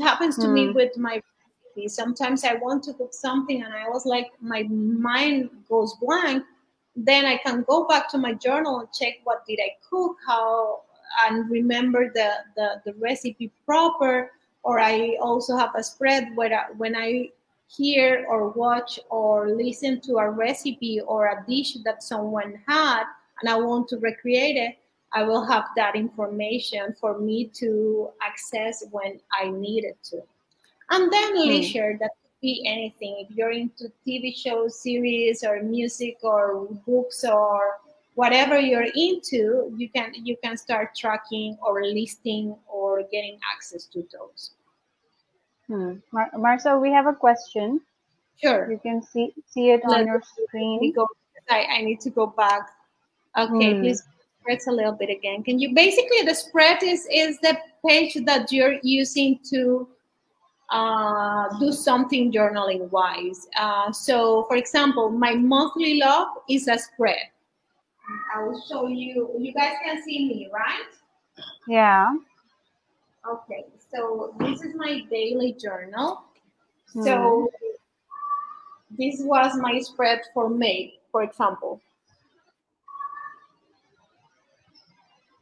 happens to me with my recipe. Sometimes I want to cook something and I was like, my mind goes blank. Then I can go back to my journal and check what did I cook, how, and remember the recipe proper. Or I also have a spread where when I hear or watch or listen to a recipe or a dish that someone had and I want to recreate it, I will have that information for me to access when I need it to. And then leisure, that could be anything. If you're into TV shows, series, or music, or books, or whatever you're into, you can start tracking or listing or getting access to those. Marcel, we have a question. Sure. You can see it on your screen. I need to go back. Okay, please spreads a little bit again. Can you, basically the spread is the page that you're using to do something journaling wise. So for example, my monthly log is a spread. I will show you. You guys can see me, right? Yeah. Okay, so this is my daily journal. So this was my spread for May, for example.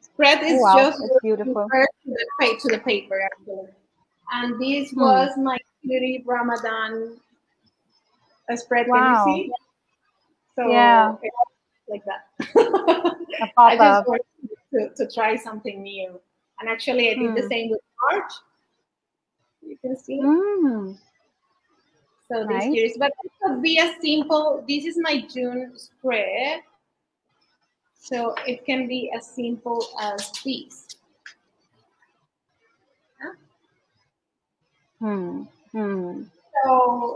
Spread is just beautiful. To the paper, actually. And this was my cutie Ramadan spread. Wow. Can you see? So yeah, like that. a pop-up. I just wanted to try something new. And actually I did the same with March. You can see. So this Nice. here is, but it could be as simple. This is my June spread. So it can be as simple as this.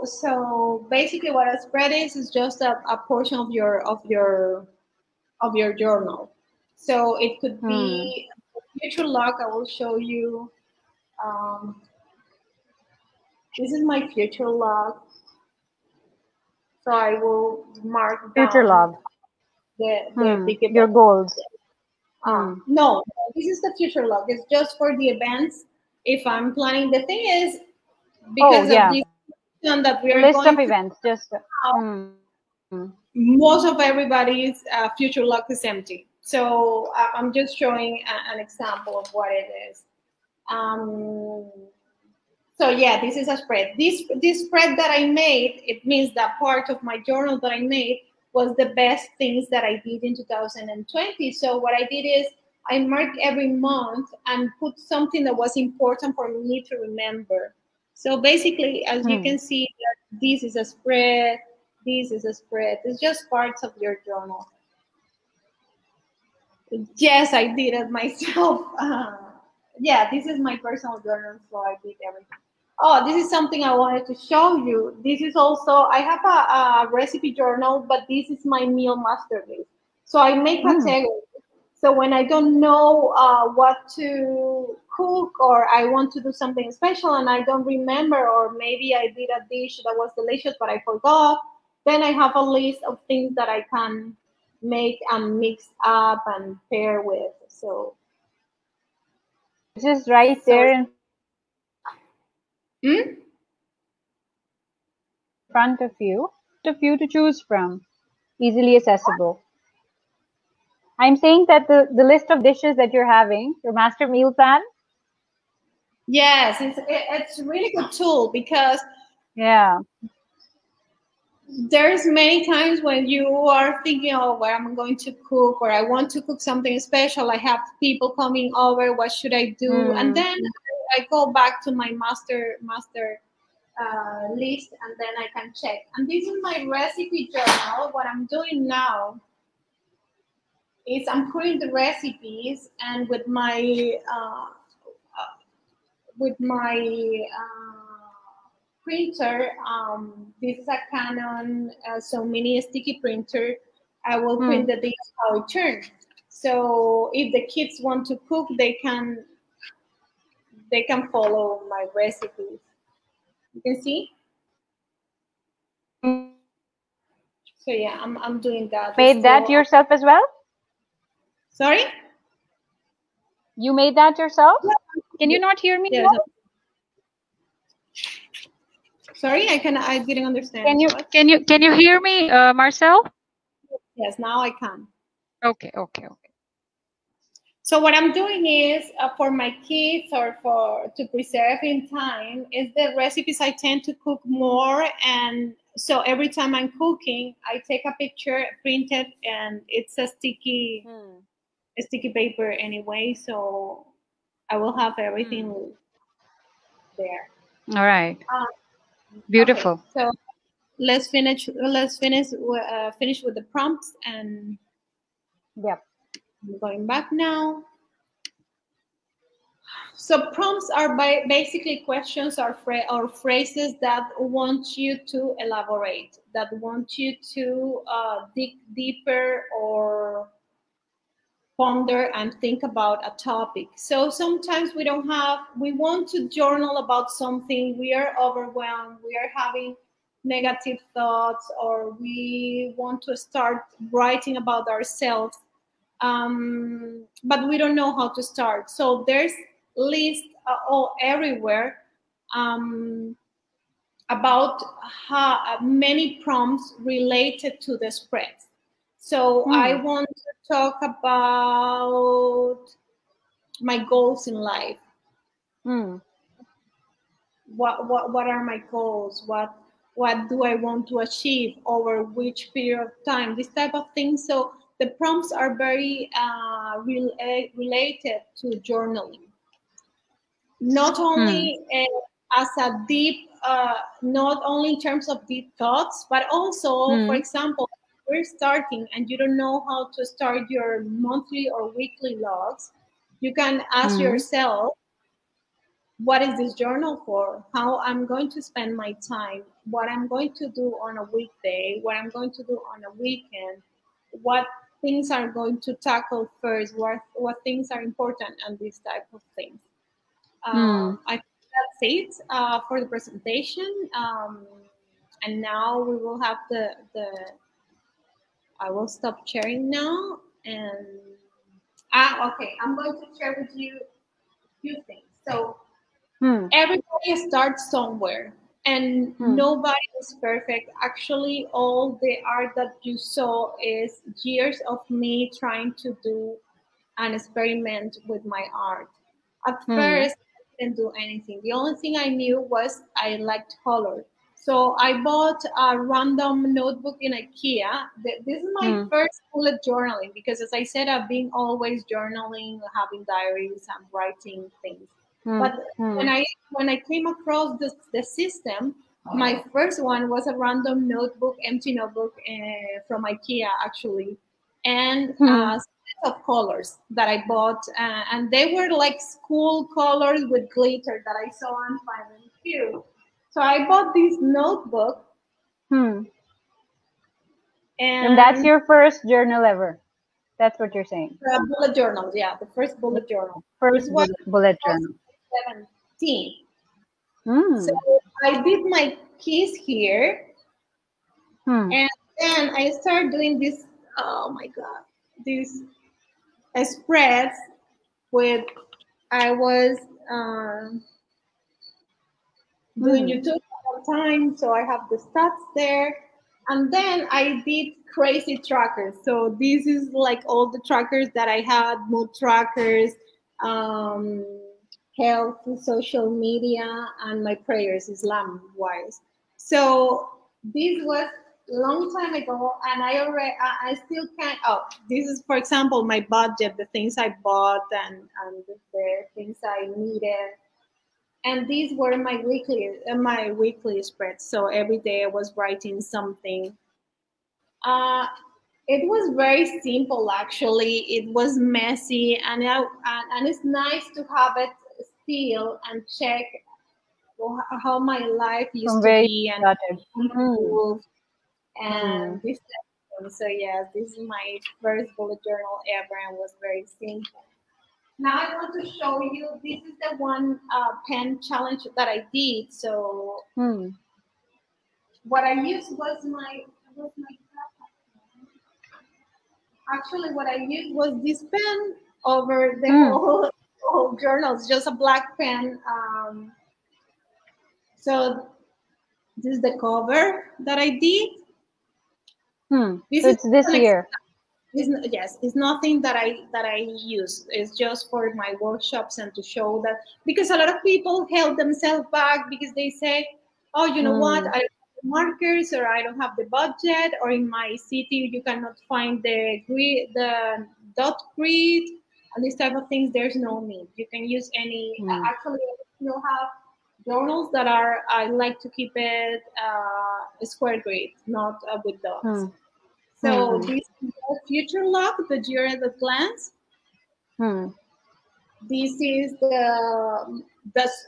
So basically, what a spread is just a portion of your journal. So it could be future log. I will show you. This is my future log. So I will mark Future down log. the big event. Your goals. No, this is the future log. It's just for the events. If I'm planning, the thing is, because of this that we are list going of events, just most of everybody's future log is empty. So I'm just showing an example of what it is. So yeah, this is a spread. This spread that I made, it means that part of my journal that I made was the best things that I did in 2020. So what I did is I marked every month and put something that was important for me to remember. So basically, as you can see, this is a spread, this is a spread. It's just parts of your journal. Yes, I did it myself. Yeah, this is my personal journal, so I did everything. Oh, this is something I wanted to show you. This is also, I have a recipe journal, but this is my meal master list. So I make categories. So when I don't know what to cook, or I want to do something special and I don't remember, or maybe I did a dish that was delicious but I forgot, then I have a list of things that I can make and mix up and pair with. So this is right there in front of you to choose from, easily accessible. I'm saying that the list of dishes that you're having, your master meal plan. Yes, it's a really good tool, because there's many times when you are thinking, oh, what am I going to cook, or I want to cook something special. I have people coming over. What should I do? And then I go back to my master list, and then I can check. And this is my recipe journal. What I'm doing now is I'm putting the recipes, and with my printer, this is a Canon, so mini sticky printer. I will print the things how it turns. So if the kids want to cook, they can follow my recipes. You can see. So yeah, I'm doing that. Made that yourself as well? Sorry? You made that yourself? Can you not hear me? Yes. Sorry, I didn't understand. Can you hear me, Marcel? Yes, now I can. Okay. So what I'm doing is, for my kids, or to preserve in time, is the recipes I tend to cook more, and so every time I'm cooking, I take a picture, print it, and it's a sticky paper anyway, so I will have everything there. All right. Beautiful. Okay, so let's finish with the prompts, and I'm going back now. So prompts are basically questions or phrases that want you to elaborate, that want you to dig deeper or ponder and think about a topic. So sometimes we want to journal about something, we are overwhelmed, we are having negative thoughts, or we want to start writing about ourselves, but we don't know how to start. So there's lists all everywhere about how many prompts related to the spreads. So I want to talk about my goals in life. What are my goals? What do I want to achieve over which period of time? This type of thing. So the prompts are very related to journaling. Not only as a deep not only in terms of deep thoughts, but also, for example, we're starting and you don't know how to start your monthly or weekly logs, you can ask yourself, what is this journal for? How I'm going to spend my time, what I'm going to do on a weekday, what I'm going to do on a weekend, what things are going to tackle first, what things are important, and these type of things. I think that's it for the presentation. And now we will have I will stop sharing now. And okay, I'm going to share with you a few things. So everybody starts somewhere, and nobody is perfect. Actually, all the art that you saw is years of me trying to do an experiment with my art. At first, I didn't do anything. The only thing I knew was I liked color. So I bought a random notebook in IKEA. This is my first bullet journaling because, as I said, I've been always journaling, having diaries, and writing things. But when I came across the system, my first one was a random notebook, empty notebook from IKEA, actually, and a set of colors that I bought, and they were like school colors with glitter that I saw and found them cute. So I bought this notebook, and that's your first journal ever. That's what you're saying. Bullet journal, yeah, the first bullet journal. First bullet journal. 17. So I did my keys here, and then I started doing this. Oh my god, these spreads with. I was doing YouTube all the time, so I have the stats there. And then I did crazy trackers. So this is like all the trackers that I had, mood trackers, health, social media, and my prayers, Islam-wise. So this was a long time ago, and I still can't. Oh, this is, for example, my budget, the things I bought, and the things I needed. And these were my weekly spreads. So every day I was writing something. It was very simple, actually. It was messy, and it's nice to have it still and check how my life used to be and improve and this. So yes, this is my first bullet journal ever, and was very simple. Now I want to show you, this is the one pen challenge that I did. So what I used was my actually what I used was this pen over the whole journals, just a black pen. So this is the cover that I did. It's this year. Yes, it's nothing that I use. It's just for my workshops and to show that, because a lot of people held themselves back because they say, oh, you know what, I don't have the markers, or I don't have the budget, or in my city you cannot find the dot grid, and these type of things. There's no need. You can use any. Actually, you have journals that are. I like to keep it square grid, not with dots. So this is the future log, the year at a glance. This is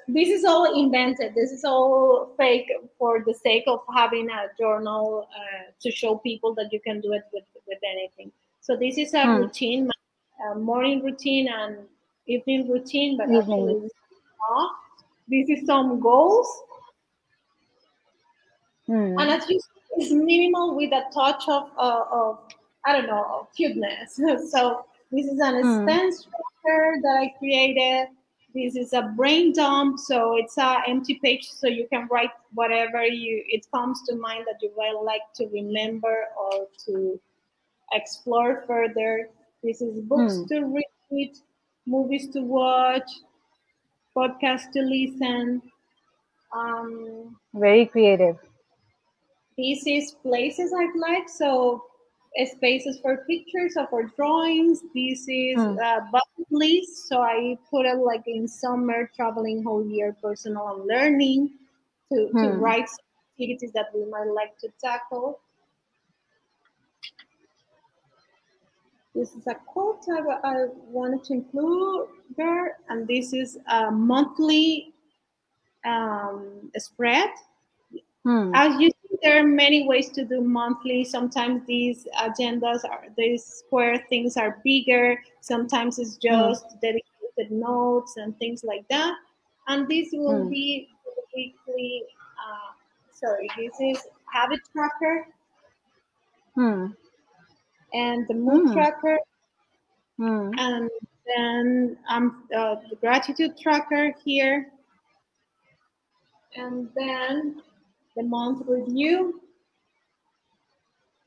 this is all invented. This is all fake for the sake of having a journal to show people that you can do it with anything. So this is a routine, morning routine and evening routine, but actually this is not. This is some goals. And as you see, it's minimal with a touch of I don't know, of cuteness. So this is an expense tracker that I created. This is a brain dump, so it's an empty page, so you can write whatever it comes to mind that you would like to remember or to explore further. This is books to read, movies to watch, podcasts to listen. Very creative. This is places I'd like, so spaces for pictures or for drawings. This is bucket list, so I put it like in summer, traveling whole year, personal and learning. to write some activities that we might like to tackle. This is a quote I wanted to include there, and this is a monthly spread. As you see, there are many ways to do monthly. Sometimes these agendas these square things are bigger. Sometimes it's just dedicated notes and things like that. And this will be the weekly. This is habit tracker and the mood tracker, and then the gratitude tracker here, and then the month review.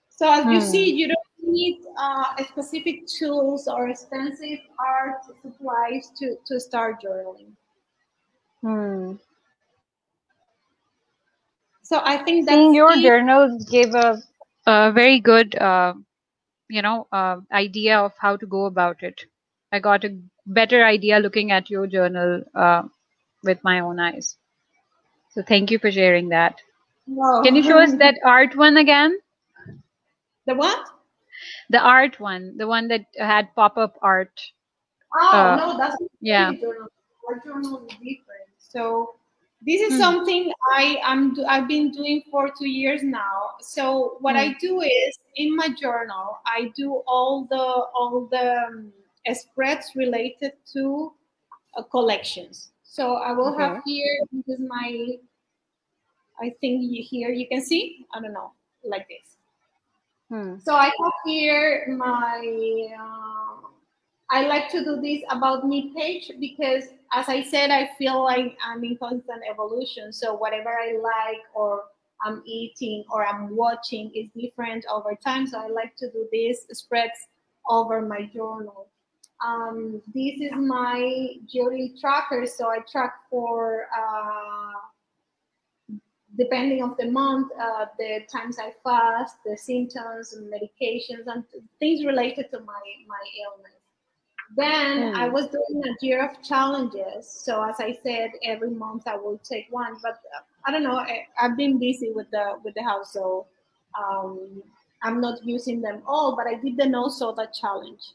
So as you see, you don't need specific tools or expensive art supplies to start journaling. So I think that seeing your journals gave a very good, idea of how to go about it. I got a better idea looking at your journal with my own eyes. So thank you for sharing that. Wow. Can you show us that art one again? The what? The art one, the one that had pop-up art. Oh, no, that's not yeah. journal. Our journal is different. So this is something I've been doing for 2 years now. So what I do is in my journal, I do all the spreads related to collections. So I will have here, this is my, I think here you can see, I don't know, like this. So I have here my, I like to do this about me page because, as I said, I feel like I'm in constant evolution. So whatever I like or I'm eating or I'm watching is different over time. So I like to do these spreads over my journal. This is my yearly tracker. So I track for depending on the month, the times I fast, the symptoms, and medications, and things related to my illness. Then I was doing a year of challenges. So as I said, every month I will take one. But I don't know. I've been busy with the house, so I'm not using them all. But I did the No Soda challenge.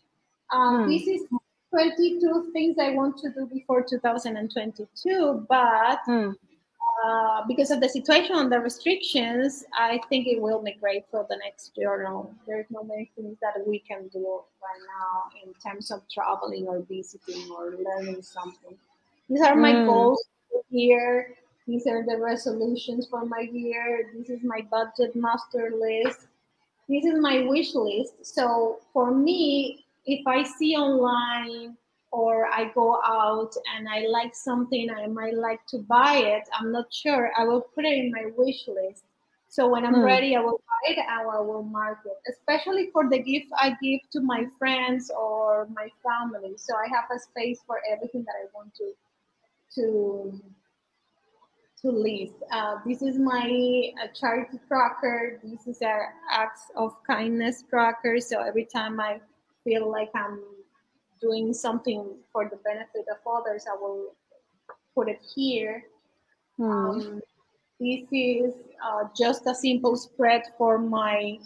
This is 22 things I want to do before 2022, but because of the situation and the restrictions, I think it will make great for the next journal. There's no many things that we can do right now in terms of traveling or visiting or learning something. These are my goals for the year. These are the resolutions for my year. This is my budget master list. This is my wish list. So for me, if I see online or I go out and I like something, I might like to buy it. I'm not sure. I will put it in my wish list. So when I'm ready, I will buy it and I will mark it, especially for the gift I give to my friends or my family. So I have a space for everything that I want to list. This is my charity tracker. This is an acts of kindness tracker. So every time I feel like I'm doing something for the benefit of others, I will put it here. This is just a simple spread for my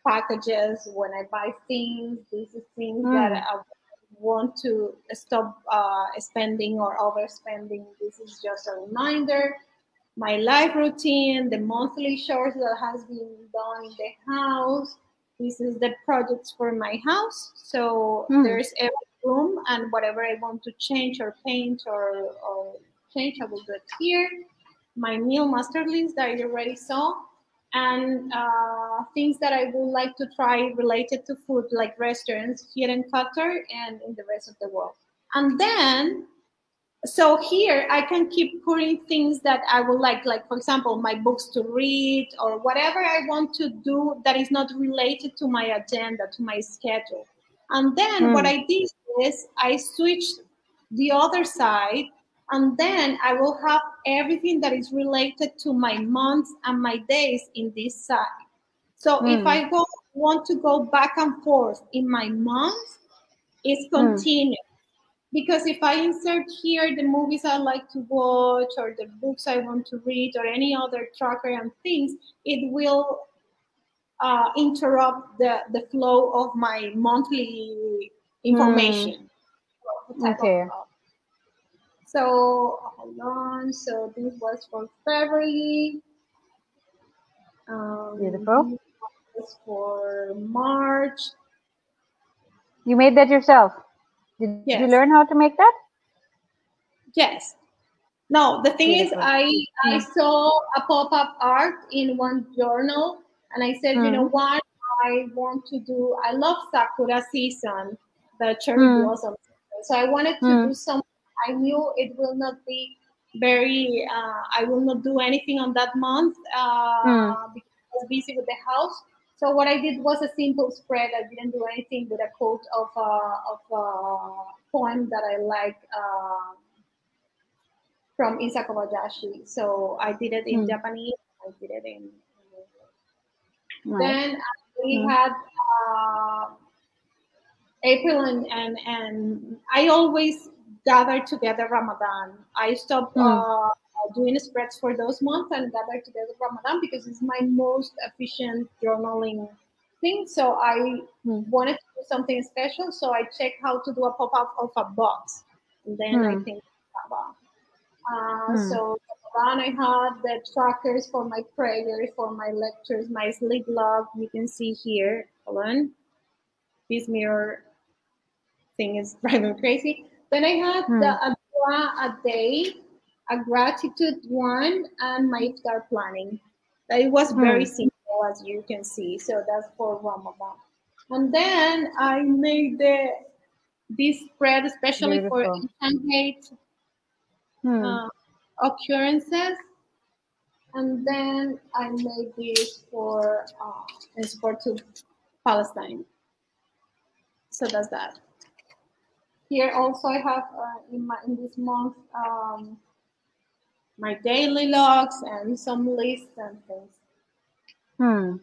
packages when I buy things. This is things that I want to stop spending or overspending. This is just a reminder. My life routine, the monthly chores that has been done in the house. This is the projects for my house. So there's every room, and whatever I want to change or paint or change, I will do it here. My meal master list that you already saw, and things that I would like to try related to food, like restaurants here in Qatar and in the rest of the world. And then, so here I can keep putting things that I would like for example, my books to read or whatever I want to do that is not related to my agenda, to my schedule. And then what I did is I switched the other side, and then I will have everything that is related to my months and my days in this side. So if I want to go back and forth in my months, it's continuous. because if I insert here the movies I like to watch or the books I want to read or any other tracker and things, it will interrupt the flow of my monthly information. Type Okay. of so hold on. So this was for February. Beautiful. This was for March. You made that yourself? Did you Yes. learn how to make that? Yes. No, the thing is, Beautiful. I saw a pop-up art in one journal, and I said, you know what, I want to do. I love Sakura season, the cherry blossom season. So I wanted to do something. I knew it will not be very. I will not do anything on that month because I was busy with the house. So what I did was a simple spread. I didn't do anything with a quote of a poem that I like. From Isa Kobayashi. So I did it in Japanese. I did it in. Then we had April and I always gather together Ramadan. I stopped doing spreads for those months and gather together Ramadan because it's my most efficient journaling thing. So I wanted to do something special. So I checked how to do a pop-up of a box. And then I think about. So Ramadan, I had the trackers for my prayers, for my lectures, my sleep log. You can see here. Hold on. This mirror thing is driving me crazy. Then I had the dua a day, a gratitude one, and my iftar planning. That was very simple, as you can see. So that's for Ramadan. And then I made this spread especially for Shanghai occurrences. And then I made this for to Palestine. So that's that. Here also I have in this month my daily logs and some lists and things.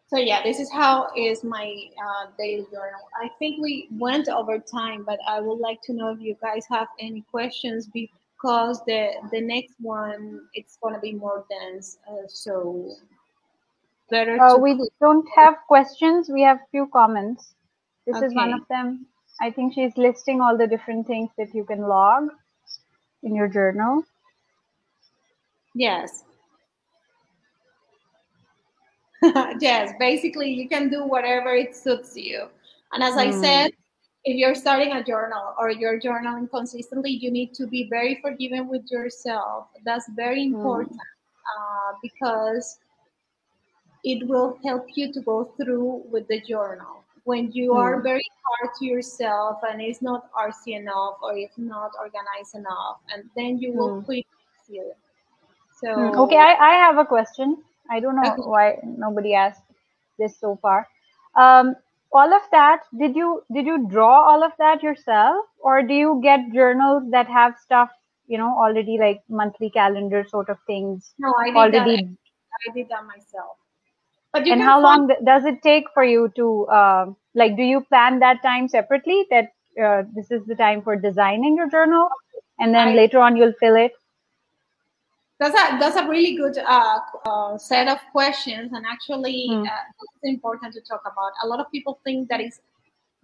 So yeah, this is how is my daily journal. I think we went over time, but I would like to know if you guys have any questions because the next one it's gonna be more dense. So better to. We don't have questions. We have few comments. This is one of them. I think she's listing all the different things that you can log in your journal. Yes. Yes, basically you can do whatever it suits you. And as I said, if you're starting a journal or you're journaling consistently, you need to be very forgiving with yourself. That's very important because it will help you to go through with the journal. When you are very hard to yourself and it's not artsy enough or it's not organized enough, and then you will quit easier. So okay, I have a question. I don't know why nobody asked this so far. All of that, did you draw all of that yourself, or do you get journals that have stuff, already like monthly calendar sort of things? No, I did already. that. I did that myself. But and how long does it take for you to do you plan that time separately, that this is the time for designing your journal, and then later on you'll fill it? That's a really good set of questions, and actually it's important to talk about. A lot of people think that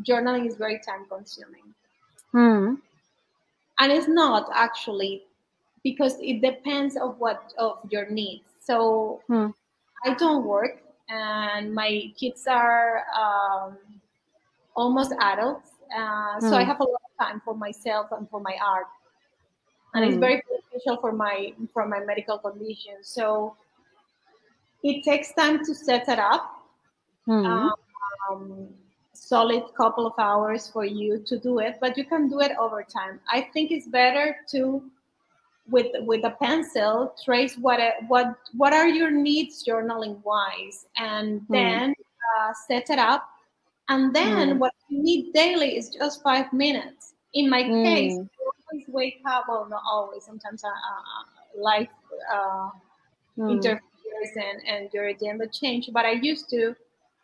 journaling is very time consuming, and it's not actually, because it depends of your needs. So I don't work, and my kids are almost adults, so I have a lot of time for myself and for my art, and it's very beneficial for my medical condition. So it takes time to set it up. Solid couple of hours for you to do it, but you can do it over time. I think it's better to with a pencil trace what are your needs journaling wise, and then set it up, and then what you need daily is just 5 minutes. In my case, I always wake up, well, not always, sometimes life interferes and your agenda change, but I used to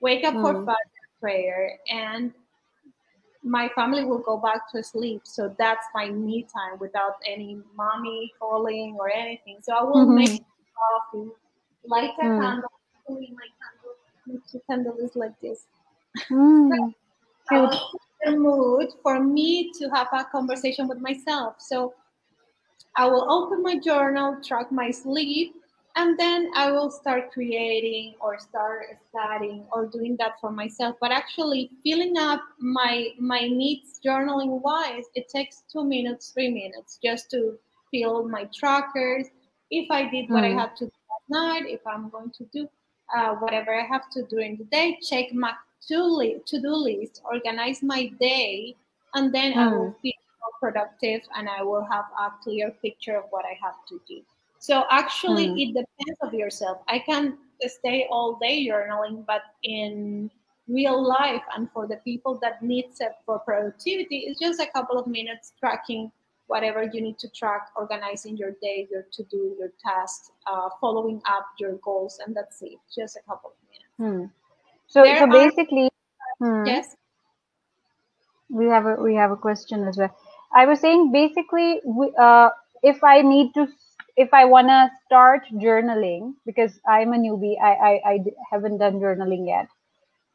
wake up for Fajr prayer and my family will go back to sleep. So that's my me time without any mommy calling or anything. So I will make coffee, light a candle. Actually, my candle is like this. I Cute. was in the mood for me to have a conversation with myself. So I will open my journal, track my sleep, and then I will start creating or start studying or doing that for myself. But actually, filling up my needs journaling wise, it takes 2 minutes, 3 minutes just to fill my trackers. If I did what I had to do last night, if I'm going to do whatever I have to during the day, check my to-do list, organize my day, and then I will feel more productive and I will have a clear picture of what I have to do. So actually, it depends of yourself. I can stay all day journaling, but in real life and for the people that needs it for productivity, it's just a couple of minutes tracking whatever you need to track, organizing your day, your to-do, your tasks, following up your goals, and that's it. Just a couple of minutes. So There are basically, yes. we have a question as well. I was saying basically, if I need to, if I wanna start journaling because I'm a newbie, I haven't done journaling yet.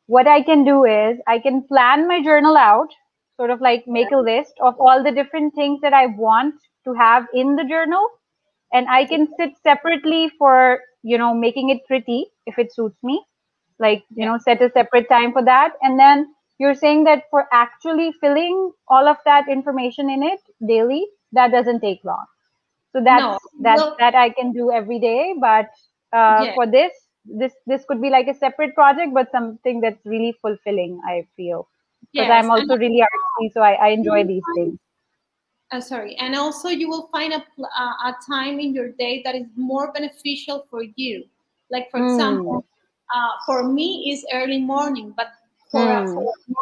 What I can do is I can plan my journal out, sort of like make a list of all the different things that I want to have in the journal, and I can sit separately for making it pretty if it suits me, like Yeah. set a separate time for that. And then you're saying that for actually filling all of that information in it daily, that doesn't take long. So No. Well, that I can do every day. But yeah. for this could be like a separate project, but something that's really fulfilling, I feel, because Yes. I'm And also really artsy, so I you enjoy will these find things. sorry, and also you will find a time in your day that is more beneficial for you. Like for Hmm. example, for me is early morning, but Hmm. for a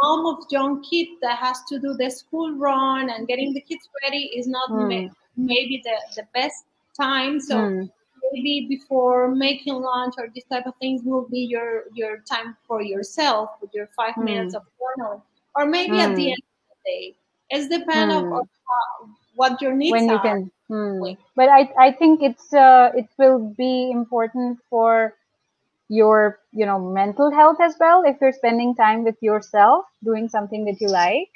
mom of young kids that has to do the school run and getting the kids ready is not Hmm. maybe the best time. So Hmm. maybe before making lunch or this type of things will be your time for yourself with your 5 minutes Hmm. of journaling, or maybe at the Hmm. end of the day. It's depend of Hmm. what your needs When you are. can. But I think it will be important for your mental health as well if you're spending time with yourself doing something that you like.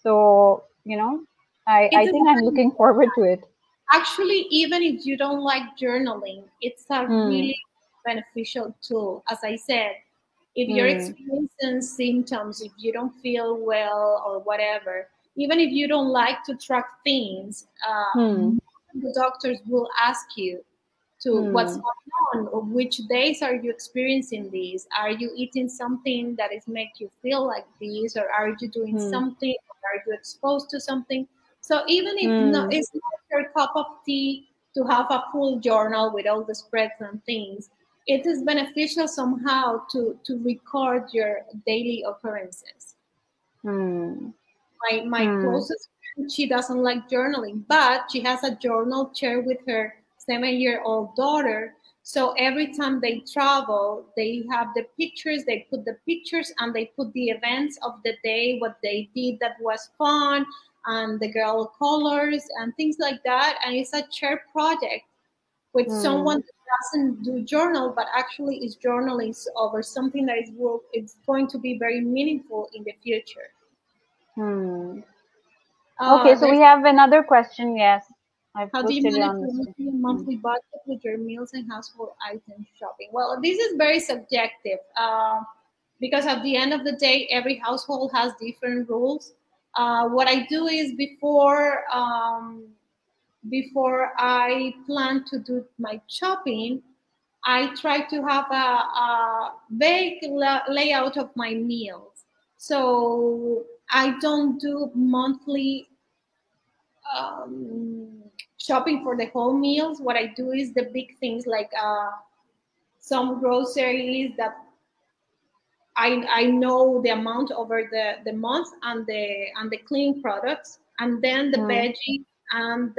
So It I think I'm depends. looking forward to it. Actually, even if you don't like journaling, it's a Hmm. really beneficial tool. As I said, if you're Hmm. experiencing symptoms, if you don't feel well or whatever, even if you don't like to track things, Hmm. the doctors will ask you to what's Hmm. going on, or which days are you experiencing these? Are you eating something that is make you feel like this, or are you doing Hmm. something, or are you exposed to something? So even if Hmm. it's not your cup of tea to have a full journal with all the spreads and things, it is beneficial somehow to record your daily occurrences. Hmm. My Hmm. closest friend, she doesn't like journaling, but she has a journal share with her 7-year-old daughter. So every time they travel, they have the pictures, they put the pictures and they put the events of the day, what they did that was fun, and the girl colors and things like that. And it's a shared project with Hmm. someone that doesn't do journal, but actually is journaling over something that it's going to be very meaningful in the future. Hmm. Okay, so we There's have another question. Yes, I've how do you posted it manage on the your screen. monthly and monthly budget with your meals and household items shopping? Well, this is very subjective because at the end of the day, every household has different rules. What I do is before I plan to do my shopping, I try to have a vague layout of my meals. So I don't do monthly um, shopping for the whole meals. What I do is the big things like some groceries that I know the amount over the month and the clean products, and then the Hmm. veggies and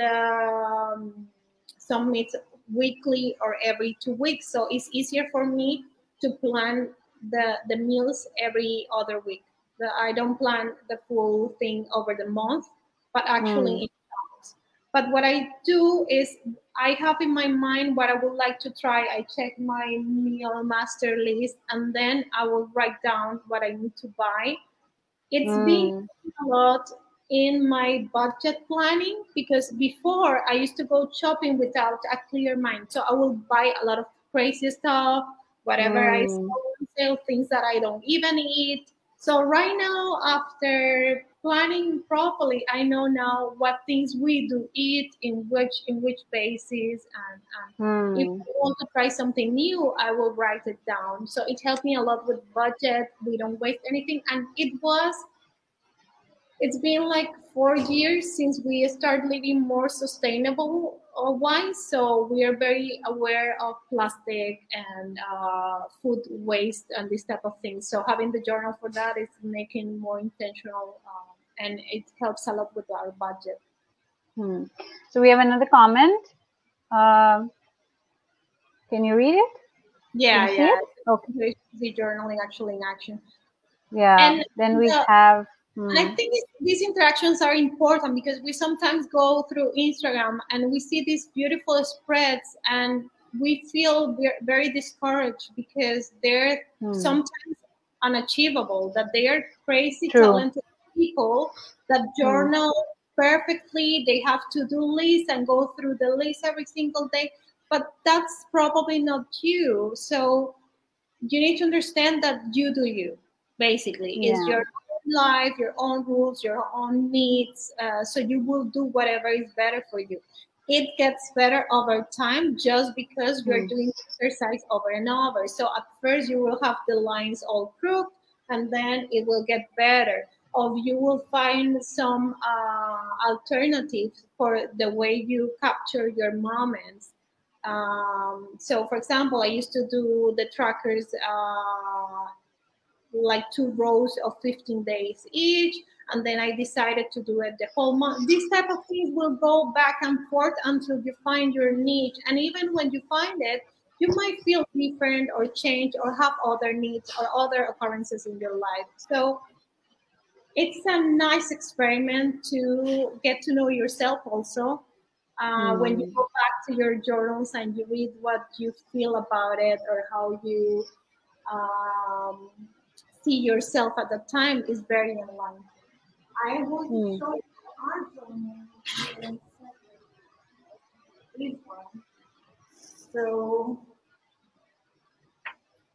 some meats weekly or every 2 weeks. So it's easier for me to plan the meals every other week. I don't plan the full thing over the month, but actually Mm. in chunks. But what I do is I have in my mind what I would like to try. I check my meal master list, and then I will write down what I need to buy. It's been Mm. a lot in my budget planning, because before I used to go shopping without a clear mind. So I will buy a lot of crazy stuff, whatever I Mm. saw on sale, things that I don't even eat. So right now, after planning properly, I know now what things we do eat in which basis, and if Mm. I want to try something new, I will write it down. So it helped me a lot with budget. We don't waste anything, and it's been like 4 years since we start living more sustainable wise. So we are very aware of plastic and food waste and this type of things. So having the journal for that is making more intentional, and it helps a lot with our budget. Hmm. So we have another comment. Um, can you read it? Can Yeah, you see yeah. it? Okay. The journaling actually in action. Yeah. And Then we the, have. And I think these interactions are important, because we sometimes go through Instagram and we see these beautiful spreads, and we feel very discouraged because they're sometimes unachievable, that they are crazy True. talented people that Hmm. journal perfectly. They have to do lists and go through the list every single day, but that's probably not you. So you need to understand that you do you. Basically, it's Yeah. your own life, your own rules, your own needs. So you will do whatever is better for you. It gets better over time just because you're Hmm. doing exercise over and over. So at first you will have the lines all crooked, and then it will get better. Or you will find some alternatives for the way you capture your moments. So, for example, I used to do the trackers like 2 rows of 15 days each, and then I decided to do it the whole month. These type of things will go back and forth until you find your niche, and even when you find it, you might feel different or change or have other needs or other occurrences in your life. So it's a nice experiment to get to know yourself also. When you Hmm. go back to your journals and you read what you feel about it, or how you um, see yourself at the time, is very in line. I want to Hmm. show you our journal here in this one. So,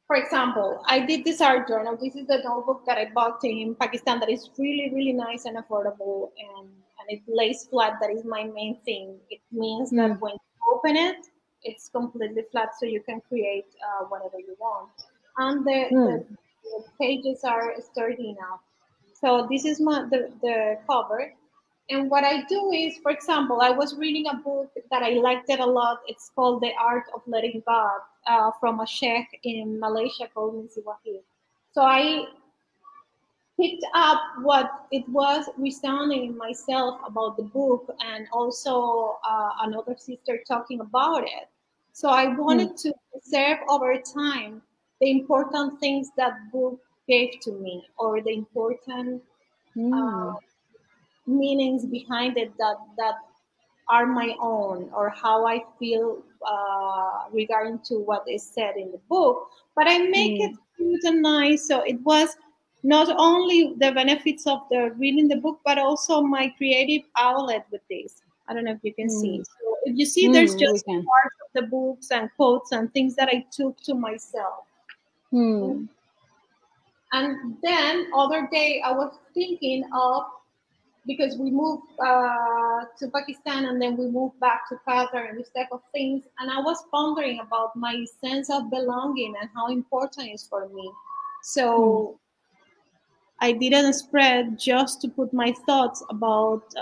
for example, I did this art journal. This is the notebook that I bought in Pakistan that is really, really nice and affordable, and it lays flat. That is my main thing. It means Hmm. that when you open it, it's completely flat, so you can create whatever you want. And Hmm. the pages are sturdy enough. So this is the cover. And what I do is, for example, I was reading a book that I liked it a lot. It's called The Art of Letting God, from a sheikh in Malaysia called Missy Wahid. So I picked up what it was resounding in myself about the book, and also another sister talking about it. So I Hmm. wanted to preserve over time the important things that book gave to me, or the important Hmm. uh, meanings behind it that are my own, or how I feel regarding to what is said in the book. But I make Hmm. it cute and nice, so it was not only the benefits of the reading the book, but also my creative outlet with this. I don't know if you can Hmm. see. So if you see, there's Hmm. We just can. parts of the books and quotes and things that I took to myself. Hmm. And then other day I was thinking of, because we moved to Pakistan and then we moved back to Qatar and this type of things. And I was pondering about my sense of belonging and how important it is for me. Hmm. So I didn't spread just to put my thoughts about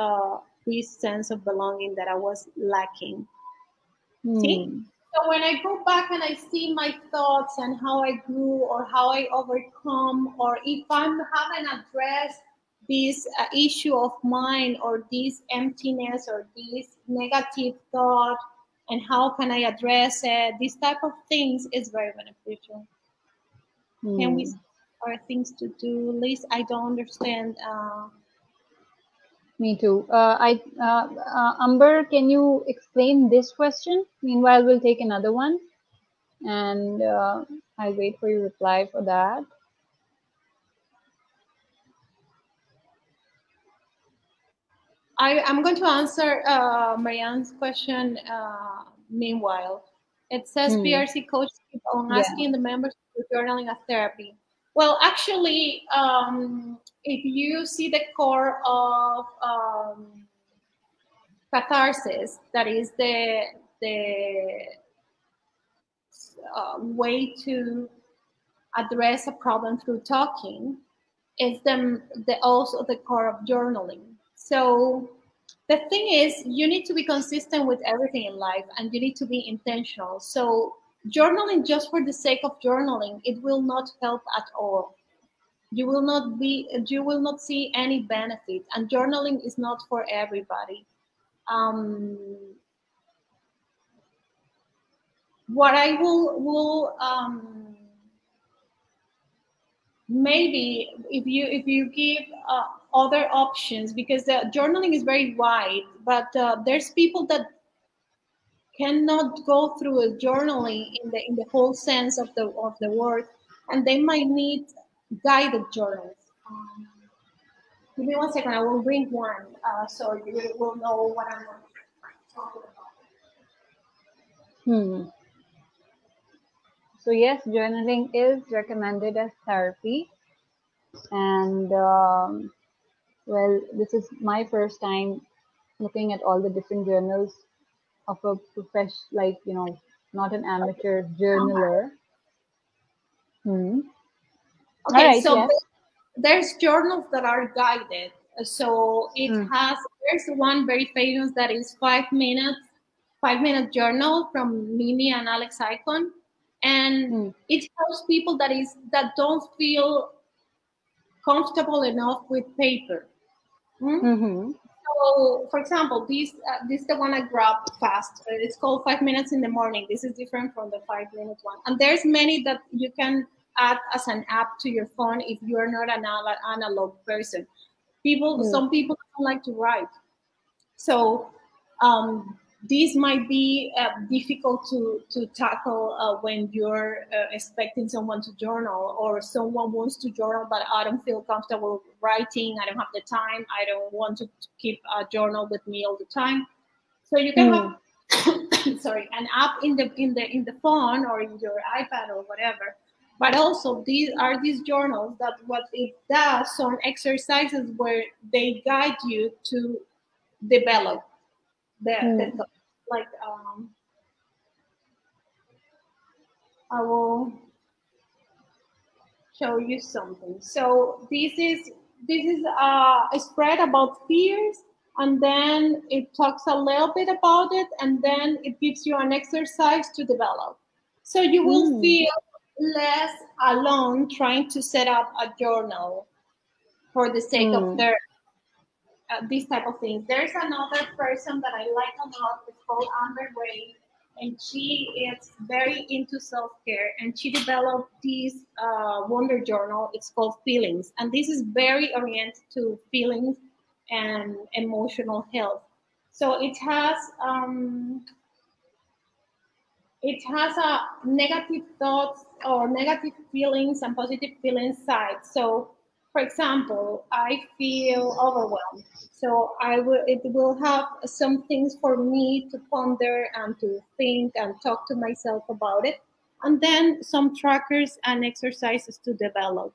this sense of belonging that I was lacking. See? Hmm. So when I go back and I see my thoughts and how I grew or how I overcome, or if I haven't addressed this issue of mine, or this emptiness, or this negative thought, and how can I address it, this type of things is very beneficial. Can we? Hmm. or things to do list. I don't understand. Me too. Amber, can you explain this question? Meanwhile, we'll take another one, and I'll wait for your reply for that. I'm going to answer Marianne's question meanwhile. It says PRC coach keep on Yeah. asking the members to do journaling as therapy. Well, actually, if you see the core of catharsis, that is the way to address a problem through talking, is the also the core of journaling. So the thing is, you need to be consistent with everything in life, and you need to be intentional. So journaling just for the sake of journaling, it will not help at all. You will not see any benefit, and journaling is not for everybody. Um, what I will maybe if you give other options, because journaling is very wide, but there's people that cannot go through a journaling in the whole sense of the word, and they might need guided journals. Give me 1 second, I will bring one so you will know what I'm talking about. So yes, journaling is recommended as therapy, and well, this is my first time looking at all the different journals of a like, not an amateur journaler. All Okay, right, so yes. there's journals that are guided. So there's one very famous that is 5 minute journal from Mimi and Alex Icon. And it helps people that don't feel comfortable enough with paper. So, for example, this is the one I grabbed fast. It's called 5 minutes in the morning. This is different from the 5 minute one. And there's many that you can add as an app to your phone if you are not an analog person. Some people don't like to write. So this might be difficult to tackle when you're expecting someone to journal, or someone wants to journal, but I don't feel comfortable writing. I don't have the time. I don't want to keep a journal with me all the time. So you can have an app in the phone or in your iPad or whatever. But also these journals that what it does, some exercises where they guide you to develop the like I will show you something. So this is a spread about fears, and then it talks a little bit about it, and then it gives you an exercise to develop. So you will feel less alone trying to set up a journal for the sake of these type of things. There's another person that I like a lot. It's called Amber Ray, and she is very into self-care, and she developed this wonder journal. It's called Feelings, and this is very oriented to feelings and emotional health. So it has a negative thoughts or negative feelings and positive feelings side. So, for example, I feel overwhelmed. So it will have some things for me to ponder and to think and talk to myself about it, and then some trackers and exercises to develop.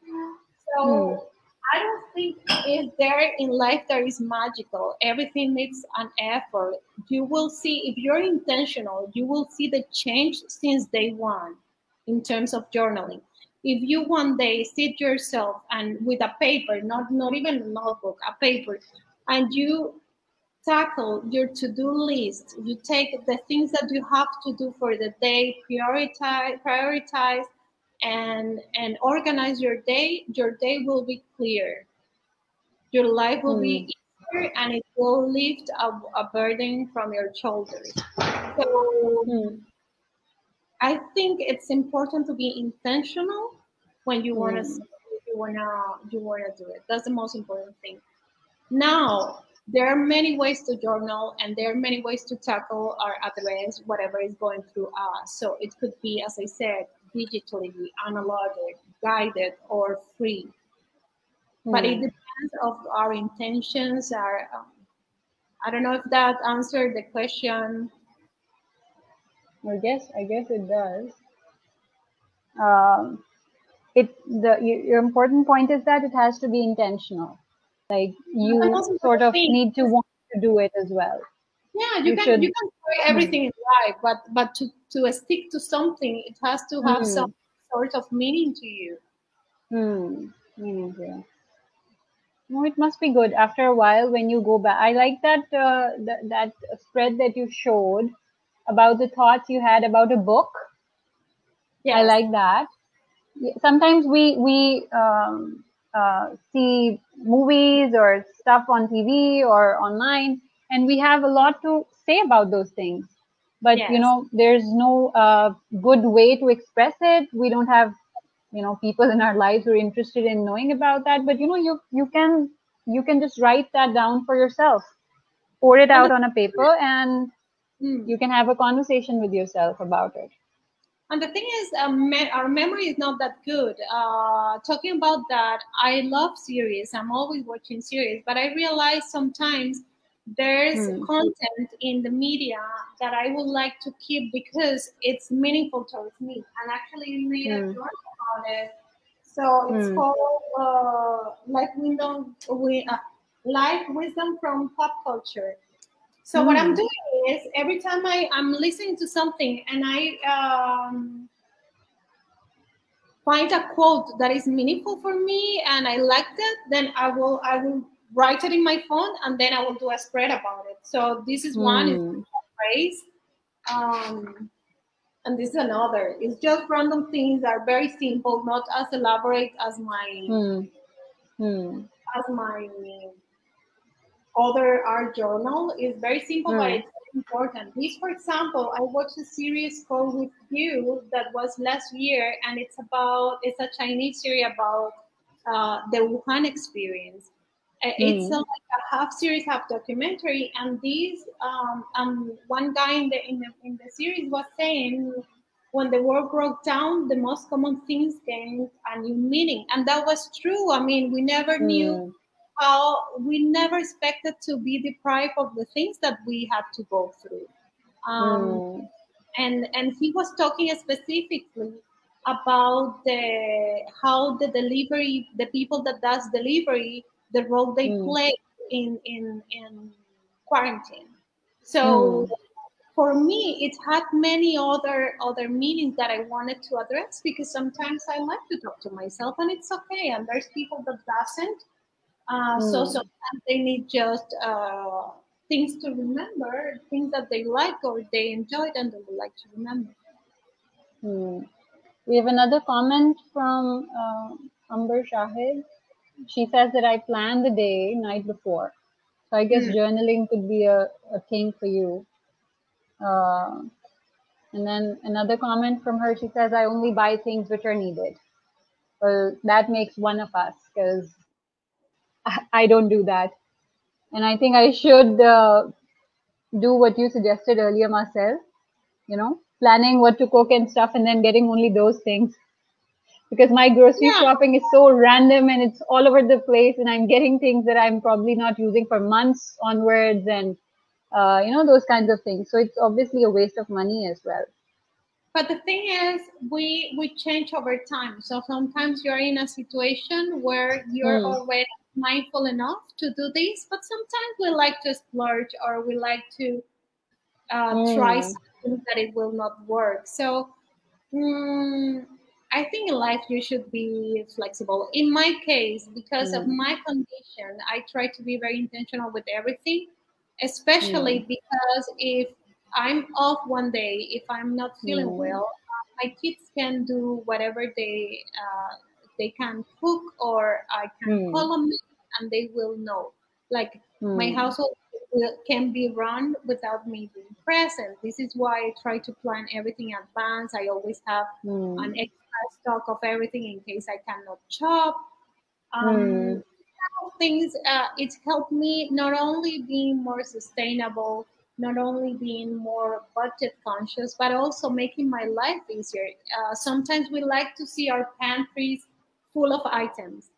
So I don't think there in life there is magical. Everything needs an effort. You will see, if you're intentional, you will see the change since day one in terms of journaling. If you one day sit yourself and with a paper, not even a notebook, a paper, and you tackle your to-do list, you take the things that you have to do for the day, prioritize and organize your day will be clear. Your life will be easier, and it will lift a burden from your shoulders. So I think it's important to be intentional when you want to. you wanna do it. That's the most important thing. Now, there are many ways to journal, and there are many ways to tackle or address whatever is going through us. So it could be, as I said, digitally, analogic, guided, or free. But it depends of our intentions. Our I don't know if that answered the question. I guess it does. Your important point is that it has to be intentional. Like That's the you most sort important of thing. need to want to do it as well. Yeah, You should. you can try everything in life, but to stick to something, it has to have some sort of meaning to you. Meaning to. No, it must be good after a while when you go back. I like that spread that you showed about the thoughts you had about a book. I Yes. like that. Sometimes we see movies or stuff on TV or online, and we have a lot to say about those things. But Yes. there's no good way to express it. We don't have people in our lives who are interested in knowing about that. But you can just write that down for yourself, pour it And out the, on a paper, and mm, you can have a conversation with yourself about it. and the thing is, our memory is not that good. Talking about that, I love series. I'm always watching series, but I realize sometimes there's Hmm. content in the media that I would like to keep because it's meaningful towards me. And actually, we made a Hmm. journal about it. So it's Hmm. called Life Wisdom from Pop Culture. So what I'm Hmm. doing is every time I'm listening to something and I find a quote that is meaningful for me and I liked it, then I will write it in my phone and then I will do a spread about it. So this is one is Hmm. phrase, um, and this is another. It's just random things that are very simple, not as elaborate Hmm. Hmm. as my other art journal. Is very simple, but Hmm. it's very important. This, for example, I watched a series called With You that was last year, and it's a Chinese series about the Wuhan experience. It's Hmm. like a half series, half documentary, and one guy in the series was saying when the world broke down, the most common things gained a new meaning, and that was true. I mean, we never knew Hmm. how we never expected to be deprived of the things that we had to go through. Um, Hmm. and he was talking specifically about the how the people that does delivery, the role they Hmm. play in quarantine. Hmm. So for me, it had many other meanings that I wanted to address because sometimes I like to talk to myself and it's okay, and there's people that doesn't, so Hmm. sometimes they need just things to remember, things that they like or they enjoyed and they would like to remember. Hmm. We have another comment from Amber Shahid. She says that I plan the day night before. So I guess Mm. journaling could be a thing for you. Uh, and then another comment from her, she says, I only buy things which are needed. Well, that makes one of us because I don't do that. And I think I should do what you suggested earlier, Marcel, planning what to cook and stuff and then getting only those things. Because my grocery Yeah, shopping is so random and it's all over the place, and I'm getting things that I'm probably not using for months onwards, and those kinds of things. So it's obviously a waste of money as well. but the thing is, we change over time. So sometimes you're in a situation where you're Hmm. already mindful enough to do this, but sometimes we like to splurge or we like to try Hmm. something that it will not work. So mm, I think in life you should be flexible. In my case, because of Hmm. my condition, I try to be very intentional with everything, Hmm. especially because if I'm off one day, if I'm not feeling Hmm. well, my kids can do whatever they can cook, or I can Hmm. call them and they will know. Like my Hmm. household can be run without me being present. This is why I try to plan everything in advance. I always have an Hmm. extra stock of everything in case I cannot shop. Hmm. Things, it's helped me not only being more sustainable, not only being more budget conscious, but also making my life easier. Sometimes we like to see our pantries full of items,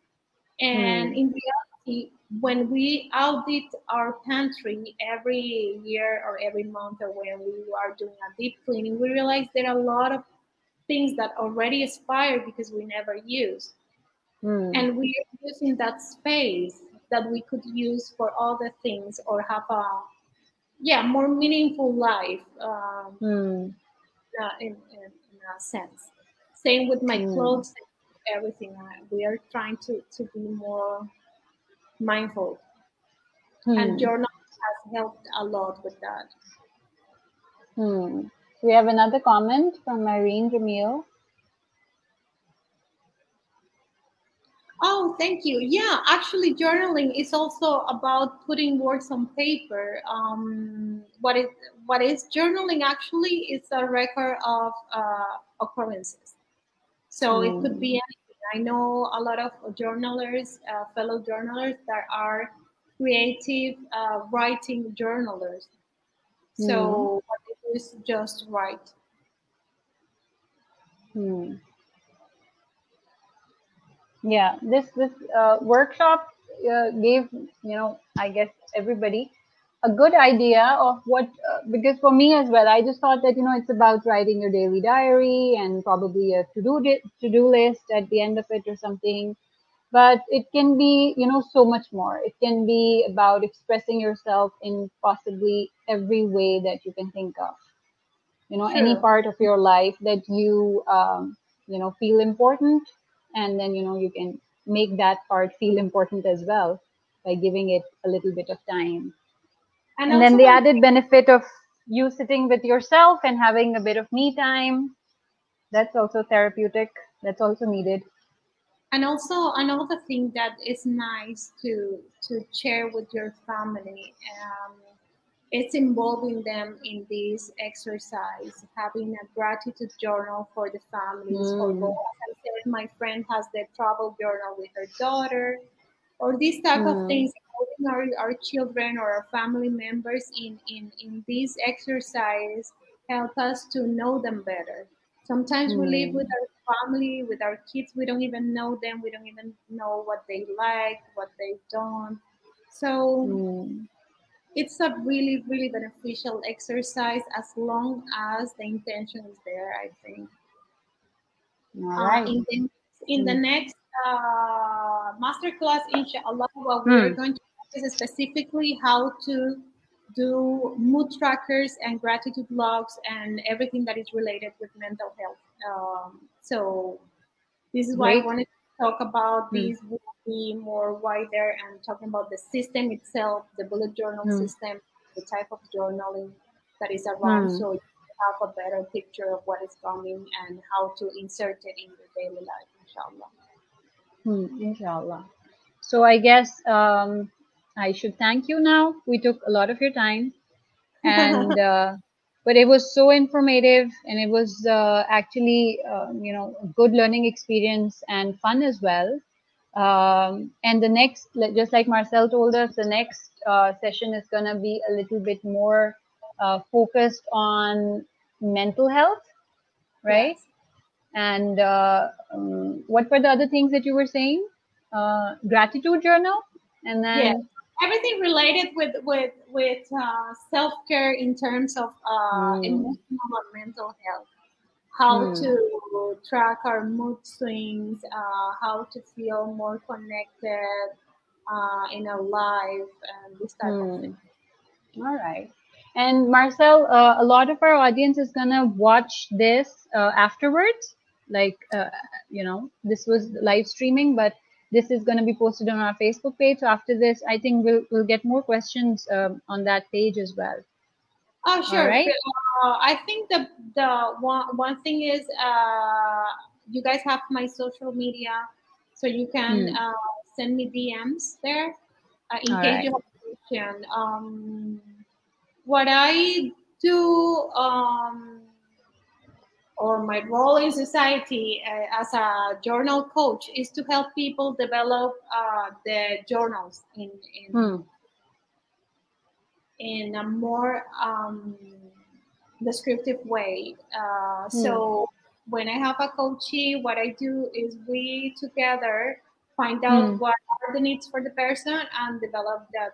and Hmm. in reality, when we audit our pantry every year or every month, or when we are doing a deep cleaning, we realize there are a lot of things that already expired because we never use, Hmm. and we are using that space that we could use for other things or have a, yeah, more meaningful life, Hmm. in a sense. Same with my Hmm. clothes, same with everything. We are trying to be more mindful, and Hmm. journal has helped a lot with that. Hmm. We have another comment from Irene Jamil. Oh, thank you. Yeah, actually, journaling is also about putting words on paper. What is journaling actually? It's a record of occurrences. So it could Hmm. be anything. I know a lot of journalers, fellow journalers, that are creative writing journalers. Hmm. So what they do is just write. Hmm. Yeah, this workshop gave, I guess everybody a good idea of what, because for me as well, I just thought that, it's about writing your daily diary and probably a to-do list at the end of it or something. But it can be, so much more. It can be about expressing yourself in possibly every way that you can think of, any Sure. part of your life that you feel important, and then you can make that part feel important as well by giving it a little bit of time. And And then also the one added benefit of you sitting with yourself and having a bit of me time, that's also therapeutic, that's also needed. And also another thing that is nice to share with your family, it's involving them in this exercise, having a gratitude journal for the families, for both. Hmm. As I said, my friend has the travel journal with her daughter, or these type of Hmm. things, involving our children or our family members in this exercise help us to know them better. Sometimes we live with Hmm. our family, with our kids, we don't even know them, we don't even know what they like, what they don't. So Hmm. it's a really, really beneficial exercise as long as the intention is there, I think. All right. In the Hmm. next masterclass, inshallah, what we are Hmm. going to practice is specifically how to do mood trackers and gratitude logs and everything that is related with mental health. So this is why I Great. wanted to talk about Hmm. these, will be more wider and talking about the system itself, the bullet journal Hmm. system, the type of journaling that is around, Hmm. so you have a better picture of what is coming and how to insert it in your daily life, inshallah. Hmm. Inshallah. So I guess I should thank you now. We took a lot of your time, and but it was so informative, and it was actually a good learning experience and fun as well. And the next, just like Marcel told us, the next session is gonna be a little bit more focused on mental health, right? Yes. And what were the other things that you were saying? Gratitude journal, and Yes. then Everything related with self care in terms of hmm, emotional and mental health. How hmm, to track our mood swings, how to feel more connected in our life, and this type of thing. hmm. All right. And Marcel, a lot of our audience is gonna watch this afterwards. Like, this was live streaming, but this is gonna be posted on our Facebook page. So after this, I think we'll get more questions on that page as well. Oh, All sure. right. I think the one thing is, you guys have my social media, so you can Hmm. send me DMs there in All case right. you have a question. What I do or my role in society as a journal coach is to help people develop the journals in a more descriptive way. So when I have a coachee, what I do is we together find out what are the needs for the person and develop that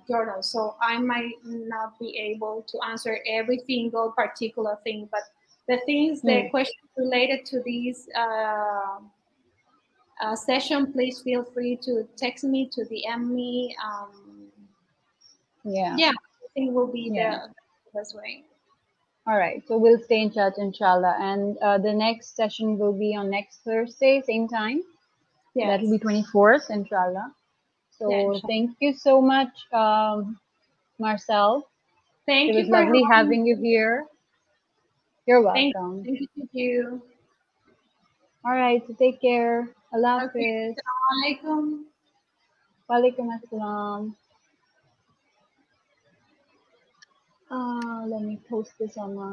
journal. So I might not be able to answer every single particular thing, but the things, the questions related to these session, please feel free to text me, to DM me. Yeah, I think will be the best way. All right, so we'll stay in touch, inshallah. And the next session will be on next Thursday, same time. Yes. That'll be 24th, inshallah. So inshallah. Thank you so much, Marcel. Thank It you was for lovely having you here. You're welcome. Thank you. All right, so take care. Allah Hafiz. Okay. Assalamualaikum. Walaikum assalam. Let me post this online.